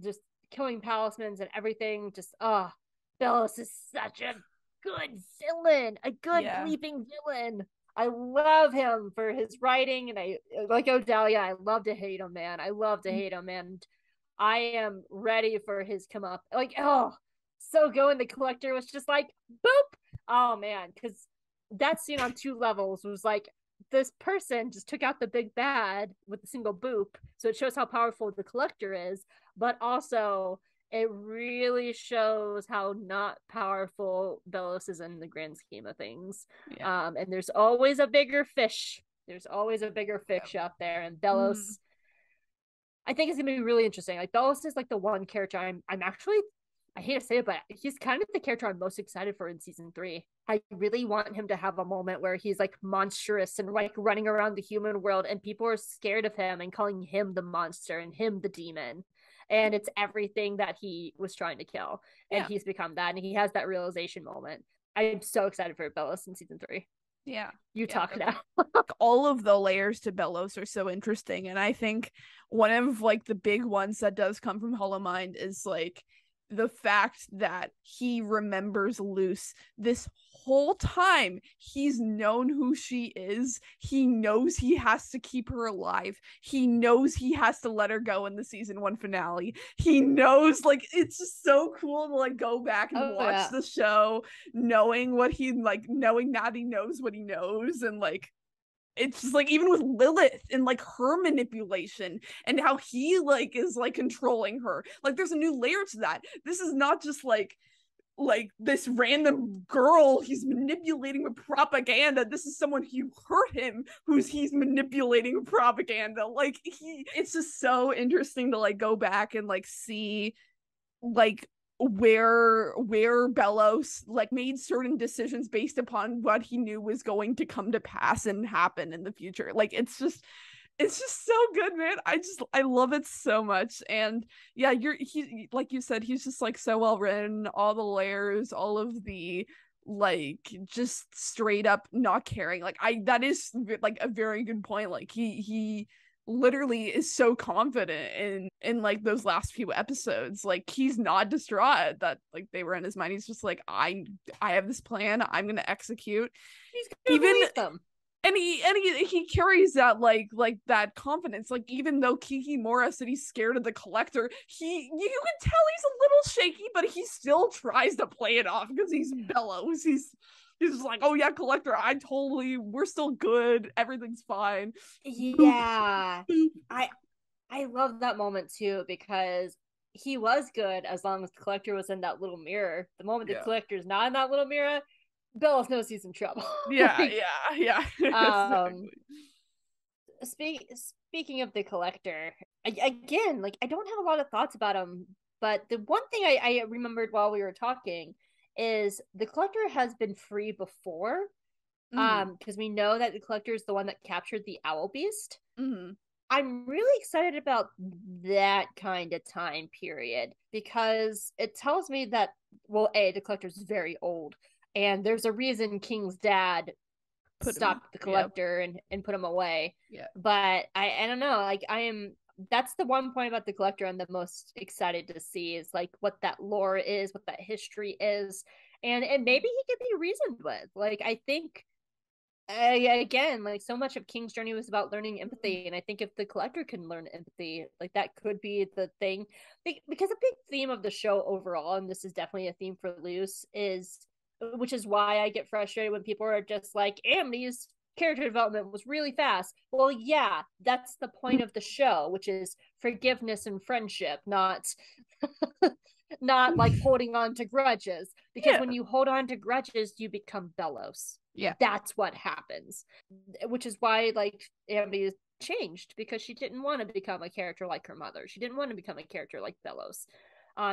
S2: just killing palismans and everything. Just Belos is such a good villain, a good bleeping villain. I love him for his writing, and I like Odalia. I love to hate him, man. I love to hate him, and I am ready for his come up. Like, so going. The Collector was just like, boop. Oh man, because that scene on two levels was like, this person just took out the big bad with a single boop. So it shows how powerful the Collector is, but also it really shows how not powerful Belos is in the grand scheme of things. And there's always a bigger fish. There's always a bigger fish out there, and Belos. I think it's gonna be really interesting. Like Belos is like the one character I'm actually, I hate to say it, but he's kind of the character I'm most excited for in season 3. I really want him to have a moment where he's like monstrous and like running around the human world, and people are scared of him and calling him the monster and him the demon. And it's everything that he was trying to kill. And he's become that, and he has that realization moment. I'm so excited for Belos in season 3.
S1: Yeah.
S2: You talk now.
S1: All of the layers to Belos are so interesting, and I think one of like the big ones that does come from Hollow Mind is like the fact that he remembers Luce this whole time. He's known who she is. He knows he has to keep her alive. He knows he has to let her go in the season 1 finale. He knows, like, it's just so cool to like go back and watch the show knowing what he like, knowing that he knows what he knows. And like, it's just like, even with Lilith and like her manipulation and how he like is like controlling her, like there's a new layer to that. This is not just like this random girl he's manipulating with propaganda. This is someone who hurt him, he's manipulating with propaganda. Like, it's just so interesting to like go back and like see like where Belos like made certain decisions based upon what he knew was going to come to pass and happen in the future. Like, it's just so good, man. I love it so much. And yeah, he, like you said, he's just like so well written, all the layers, all of the like just straight up not caring. Like, that is like a very good point. Like, he literally is so confident in like those last few episodes. Like, he's not distraught that like they were in his mind. He's just like, I have this plan, I'm gonna execute.
S2: He's gonna believe them.
S1: And he carries that like that confidence. Like, even though Kikimora said he's scared of the Collector, you can tell he's a little shaky, but he still tries to play it off because he's Belos. He's just like, oh yeah, Collector, we're still good, everything's fine.
S2: Yeah. I love that moment too, because he was good as long as the Collector was in that little mirror. The moment the Collector's not in that little mirror, Belos knows he's in trouble.
S1: Yeah,
S2: like,
S1: yeah.
S2: Speaking of the Collector, again, like, I don't have a lot of thoughts about him, but the one thing I remembered while we were talking is the Collector has been free before, because we know that the Collector is the one that captured the Owl Beast. I'm really excited about that kind of time period, because it tells me that, well, the Collector's very old, and there's a reason King's dad stopped the Collector and put him away.
S1: Yeah.
S2: But I don't know, like, that's the one point about the Collector I'm the most excited to see, is like what that lore is, what that history is, and maybe he can be reasoned with. Like, I think again, like, so much of King's journey was about learning empathy, and I think if the Collector can learn empathy, like, that could be the thing. Because a big theme of the show overall, and this is definitely a theme for Luce, which is why I get frustrated when people are just like, Amity's character development was really fast. Well, yeah, that's the point of the show, which is forgiveness and friendship, not like holding on to grudges. Because when you hold on to grudges, you become Belos.
S1: Yeah,
S2: that's what happens. Which is why, like, Amity changed, because she didn't want to become a character like her mother. She didn't want to become a character like Belos.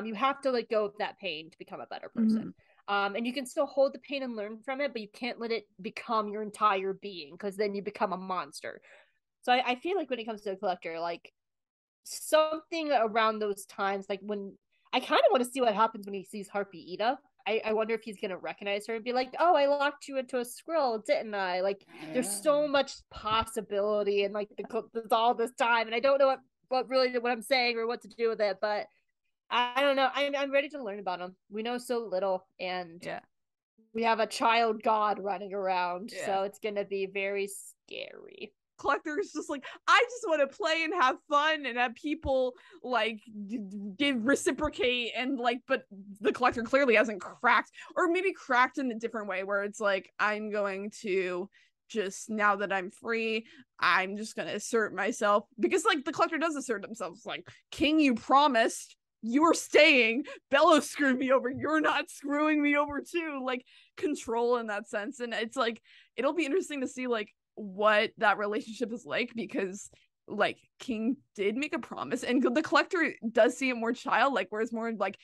S2: You have to let go of that pain to become a better person. And you can still hold the pain and learn from it, but you can't let it become your entire being, because then you become a monster. So I feel like when it comes to the Collector, like, something around those times, like, when I kind of want to see what happens when he sees Harpy Ida. I wonder if he's gonna recognize her and be like, oh, I locked you into a squirrel, didn't I? Like, there's so much possibility, and like, there's all this time, and I don't know what I'm saying or what to do with it, but I don't know. I'm ready to learn about him. We know so little, and we have a child god running around, so it's gonna be very scary.
S1: Collector is just like, I just want to play and have fun and have people like reciprocate, and like, but the Collector clearly hasn't cracked, or maybe cracked in a different way, where it's like, I'm going to just, now that I'm free, I'm just gonna assert myself, because like the Collector does assert himself. It's like, King, you promised, you're staying. Belos screwed me over, you're not screwing me over too. Like, control in that sense. And it's like, it'll be interesting to see like what that relationship is like, because like King did make a promise, and the Collector does see it more childlike, whereas more like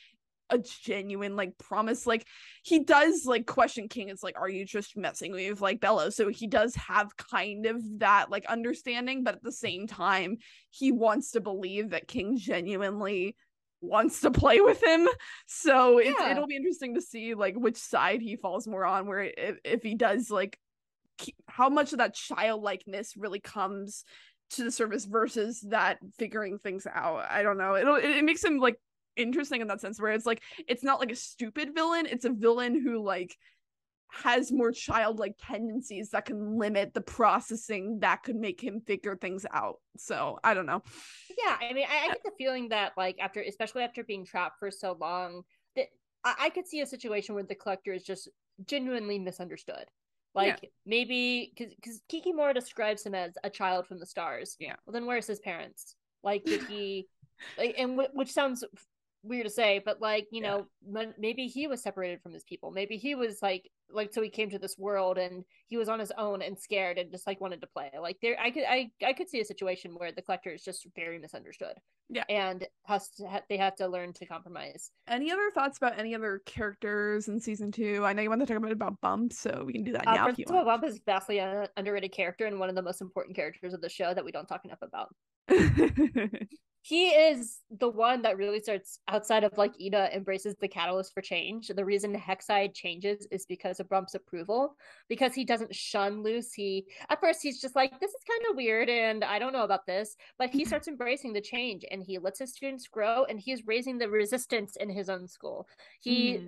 S1: a genuine like promise. Like, he does like question King. It's like, are you just messing with like Belos? So he does have kind of that like understanding, but at the same time he wants to believe that King genuinely wants to play with him. So it'll be interesting to see like which side he falls more on, where if he does like how much of that childlikeness really comes to the surface versus that figuring things out. I don't know. It makes him like interesting in that sense, where it's like it's not like a stupid villain, it's a villain who like has more childlike tendencies that can limit the processing that could make him figure things out. So I don't know.
S2: Yeah, I mean, I get the feeling that like especially after being trapped for so long, that I could see a situation where the Collector is just genuinely misunderstood. Like maybe because Kikimora describes him as a child from the stars.
S1: Yeah.
S2: Well, then where's his parents? Like, did he? Like, and which sounds weird to say, but like, you know, maybe he was separated from his people. Maybe he was like so he came to this world and he was on his own and scared and just like wanted to play. Like there, I could see a situation where the Collector is just very misunderstood.
S1: Yeah,
S2: and they have to learn to compromise.
S1: Any other thoughts about any other characters in season 2? I know you want to talk about Bump, so we can do that now.
S2: Principal Bump is vastly an underrated character and one of the most important characters of the show that we don't talk enough about. He is the one that really starts, outside of like Ida embraces the catalyst for change. The reason Hexside changes is because of Bump's approval, because he doesn't shun Luz. At first he's just like, this is kind of weird and I don't know about this, but he starts embracing the change and he lets his students grow and he is raising the resistance in his own school. He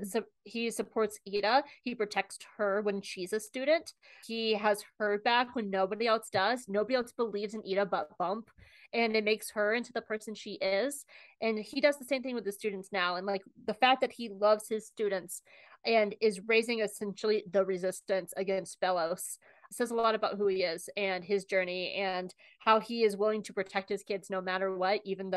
S2: supports Ida. He protects her when she's a student. He has her back when nobody else does. Nobody else believes in Ida but Bump. And it makes her into the person she is. And he does the same thing with the students now. And like the fact that he loves his students and is raising essentially the resistance against Belos says a lot about who he is and his journey and how he is willing to protect his kids no matter what, even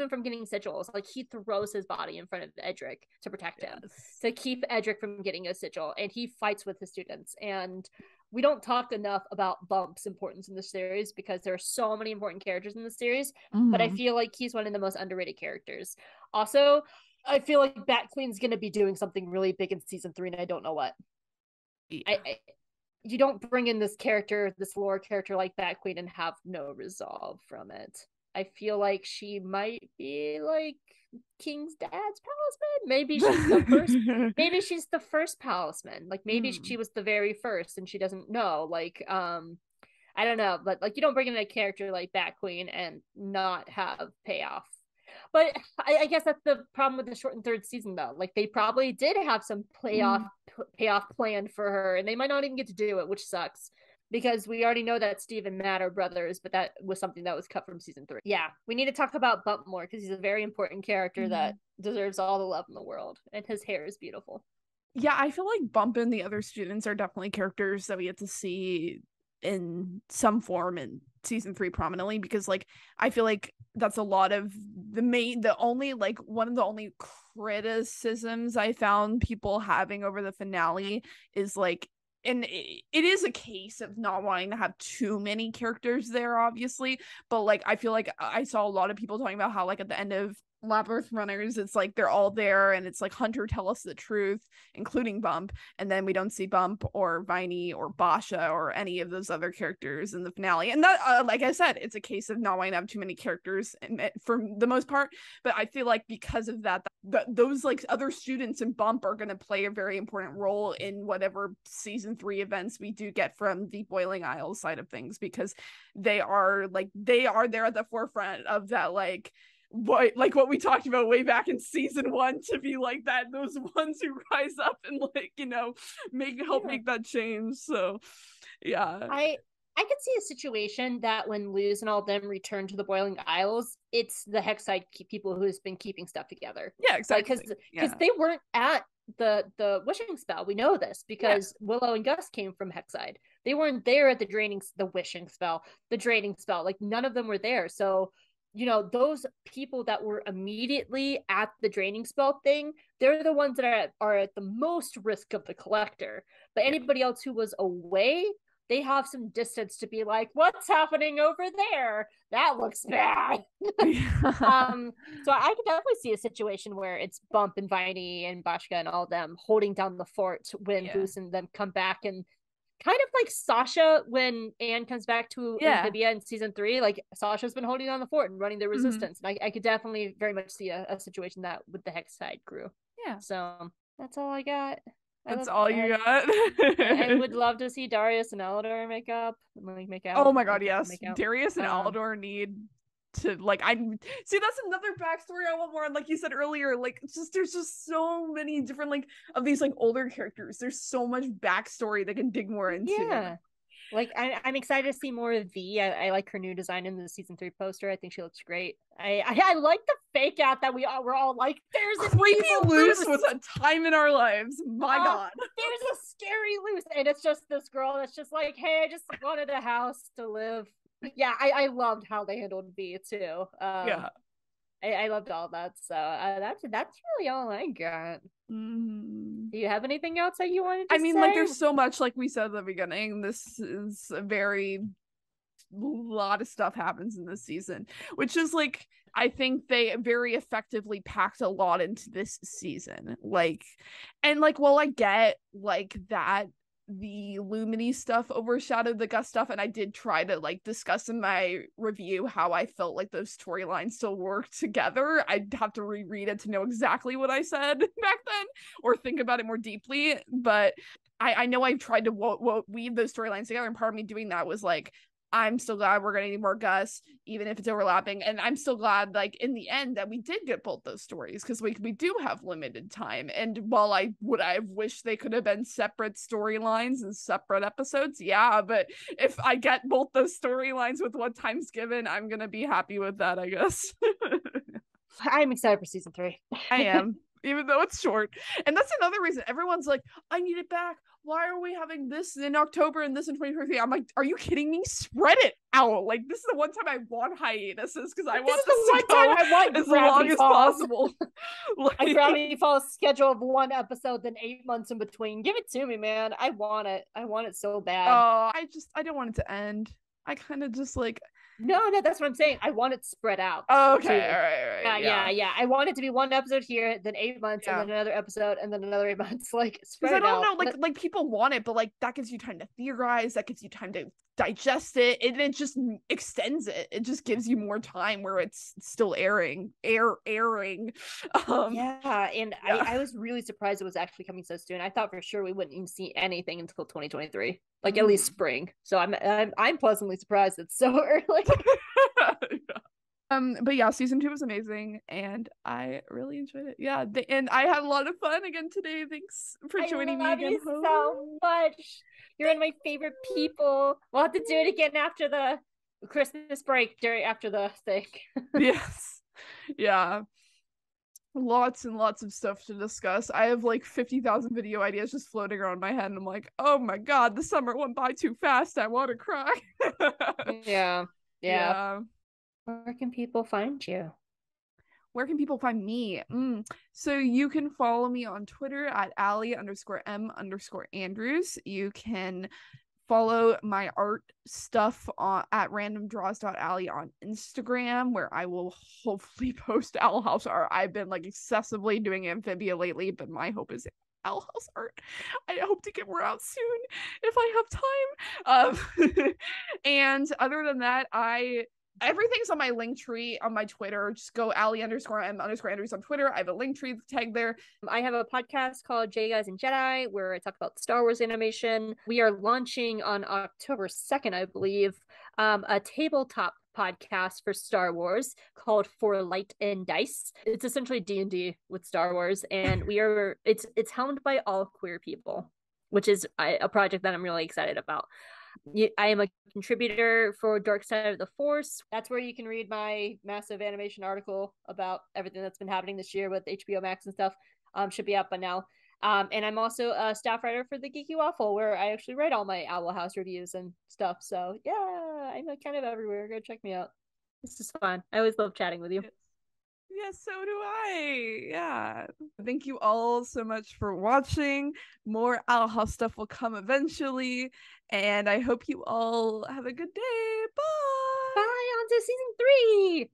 S2: from getting sigils. Like he throws his body in front of Edric to protect him, to keep Edric from getting a sigil, and he fights with his students. And we don't talk enough about Bump's importance in the series because there are so many important characters in the series, but I feel like he's one of the most underrated characters. Also, I feel like Bat Queen's going to be doing something really big in season 3, and I don't know what. Yeah. You don't bring in this character, this lore character like Bat Queen, and have no resolve from it. I feel like she might be like King's dad's palisman. Maybe she's the first. Maybe she's the first palisman. Like maybe she was the very first, and she doesn't know. Like I don't know, but like you don't bring in a character like Bat Queen and not have payoff. But I guess that's the problem with the shortened third season, though. Like they probably did have some payoff planned for her, and they might not even get to do it, which sucks. Because we already know that Steve and Matt are brothers, but that was something that was cut from season 3. Yeah, we need to talk about Bump more because he's a very important character that deserves all the love in the world, and his hair is beautiful.
S1: Yeah, I feel like Bump and the other students are definitely characters that we get to see in some form in season 3 prominently, because like I feel like that's a lot of one of the only criticisms I found people having over the finale is like, and it is a case of not wanting to have too many characters there, obviously, but like I feel like I saw a lot of people talking about how like at the end of Labyrinth Runners, it's like they're all there and it's like Hunter, tell us the truth, including Bump, and then we don't see Bump or Viney or Basha or any of those other characters in the finale. And that like I said, it's a case of not wanting to have too many characters for the most part, but I feel like because of that, those like other students in Bump are going to play a very important role in whatever season 3 events we do get from the Boiling Isles side of things, because they are there at the forefront of that what we talked about way back in season 1, to be like that, those ones who rise up and like, you know, make that change. So yeah,
S2: I could see a situation that when Luz and all of them return to the Boiling Isles, it's the Hexside people who's been keeping stuff together.
S1: Yeah, exactly.
S2: Because they weren't at the wishing spell. We know this because Willow and Gus came from Hexside. They weren't there at the wishing spell, the draining spell. Like none of them were there. So you know, those people that were immediately at the draining spell thing, they're the ones that are at the most risk of the Collector. But anybody else who was away, they have some distance to be like, what's happening over there? That looks bad. So I could definitely see a situation where it's Bump and Viney and Bashka and all them holding down the fort when Goose and them come back, and kind of like Sasha when Anne comes back to Amphibia in season 3. Like Sasha's been holding on the fort and running the resistance. And I could definitely very much see a situation that with the Hexside crew.
S1: Yeah.
S2: So that's all I got.
S1: That's all you got.
S2: I would love to see Darius and Alador make up, like make out.
S1: Oh my god, yes.
S2: Make out.
S1: Darius and Alador need to like I see that's another backstory I want more on. Like you said earlier, like it's just there's just so many different like of these like older characters. There's so much backstory they can dig more into.
S2: Yeah. Like I'm excited to see more of V. I like her new design in the season 3 poster. I think she looks great. I like the fake out that we're all like, there's
S1: creepy Luz was a time in our lives. My god.
S2: There's a scary Luz, and it's just this girl that's just like, hey, I just wanted a house to live. Yeah, I loved how they handled V too. Yeah. I loved all that. So that's really all I got. Do you have anything else that you wanted to say?
S1: I mean, like, there's so much, like we said at the beginning. This is a lot of stuff happens in this season, which is like, I think they very effectively packed a lot into this season. Like, and like, well, I get like that the Lumini stuff overshadowed the Gus stuff, and I did try to like discuss in my review how I felt like those storylines still work together. I'd have to reread it to know exactly what I said back then or think about it more deeply, but I know I tried to weave those storylines together, and part of me doing that was like, I'm still glad we're getting more Gus, even if it's overlapping. And I'm still glad, like, in the end that we did get both those stories, because we do have limited time. And while I wished they could have been separate storylines and separate episodes, yeah, but if I get both those storylines with what time's given, I'm gonna be happy with that, I guess.
S2: I'm excited for season 3.
S1: I am. Even though it's short. And that's another reason everyone's like, I need it back. Why are we having this in October and this in 2023? I'm like, are you kidding me? Spread it out. Like, this is the one time I want hiatuses, because I want this to go as long as possible.
S2: Like, a Gravity Falls schedule of 1 episode, then 8 months in between. Give it to me, man. I want it. I want it so bad.
S1: Oh, I don't want it to end. I kind of just like...
S2: No, that's what I'm saying. I want it spread out.
S1: Oh, okay, all right.
S2: Yeah. I want it to be 1 episode here, then 8 months, and then another episode, and then another 8 months. Like, spread it out.
S1: I don't know, like people want it, but like that gives you time to theorize. That gives you time to digest it, and it just extends it. It just gives you more time where it's still airing. Yeah,
S2: and I was really surprised it was actually coming so soon. I thought for sure we wouldn't even see anything until 2023, like at least spring. So I'm pleasantly surprised it's so early.
S1: But yeah, season 2 was amazing, and I really enjoyed it. Yeah, and I had a lot of fun again today. Thanks for joining me again.
S2: You so much. You're one of my favorite people. We'll have to do it again after the Christmas break, after the thing.
S1: Yes. Yeah. Lots and lots of stuff to discuss. I have like 50,000 video ideas just floating around my head, and I'm like, oh my god, the summer went by too fast. I want to cry.
S2: Yeah. Where can people find you?
S1: Where can people find me? So you can follow me on Twitter at Allie_M_Andrews. You can follow my art stuff at randomdraws.allie on Instagram, where I will hopefully post OwlHouse art. I've been like excessively doing Amphibia lately, but my hope is OwlHouse art. I hope to get more out soon if I have time. And other than that, everything's on my link tree on my Twitter. Just go Allie_M_Andrews on Twitter. I have a link tree tag there.
S2: I have a podcast called J Guys and Jedi, where I talk about Star Wars animation. We are launching on October 2nd, I believe, a tabletop podcast for Star Wars called For Light and Dice. It's essentially D&D with Star Wars, and it's helmed by all queer people, which is a project that I'm really excited about. I am a contributor for Dark Side of the Force. That's where you can read my massive animation article about everything that's been happening this year with HBO Max and stuff. Should be up by now. And I'm also a staff writer for the Geeky Waffle, where I actually write all my OwlHouse reviews and stuff. So yeah, I'm kind of everywhere. Go check me out. This is fun. I always love chatting with you.
S1: Yeah, so do I. Yeah. Thank you all so much for watching. More OwlHouse stuff will come eventually, and I hope you all have a good day. Bye.
S2: Bye, on to season 3.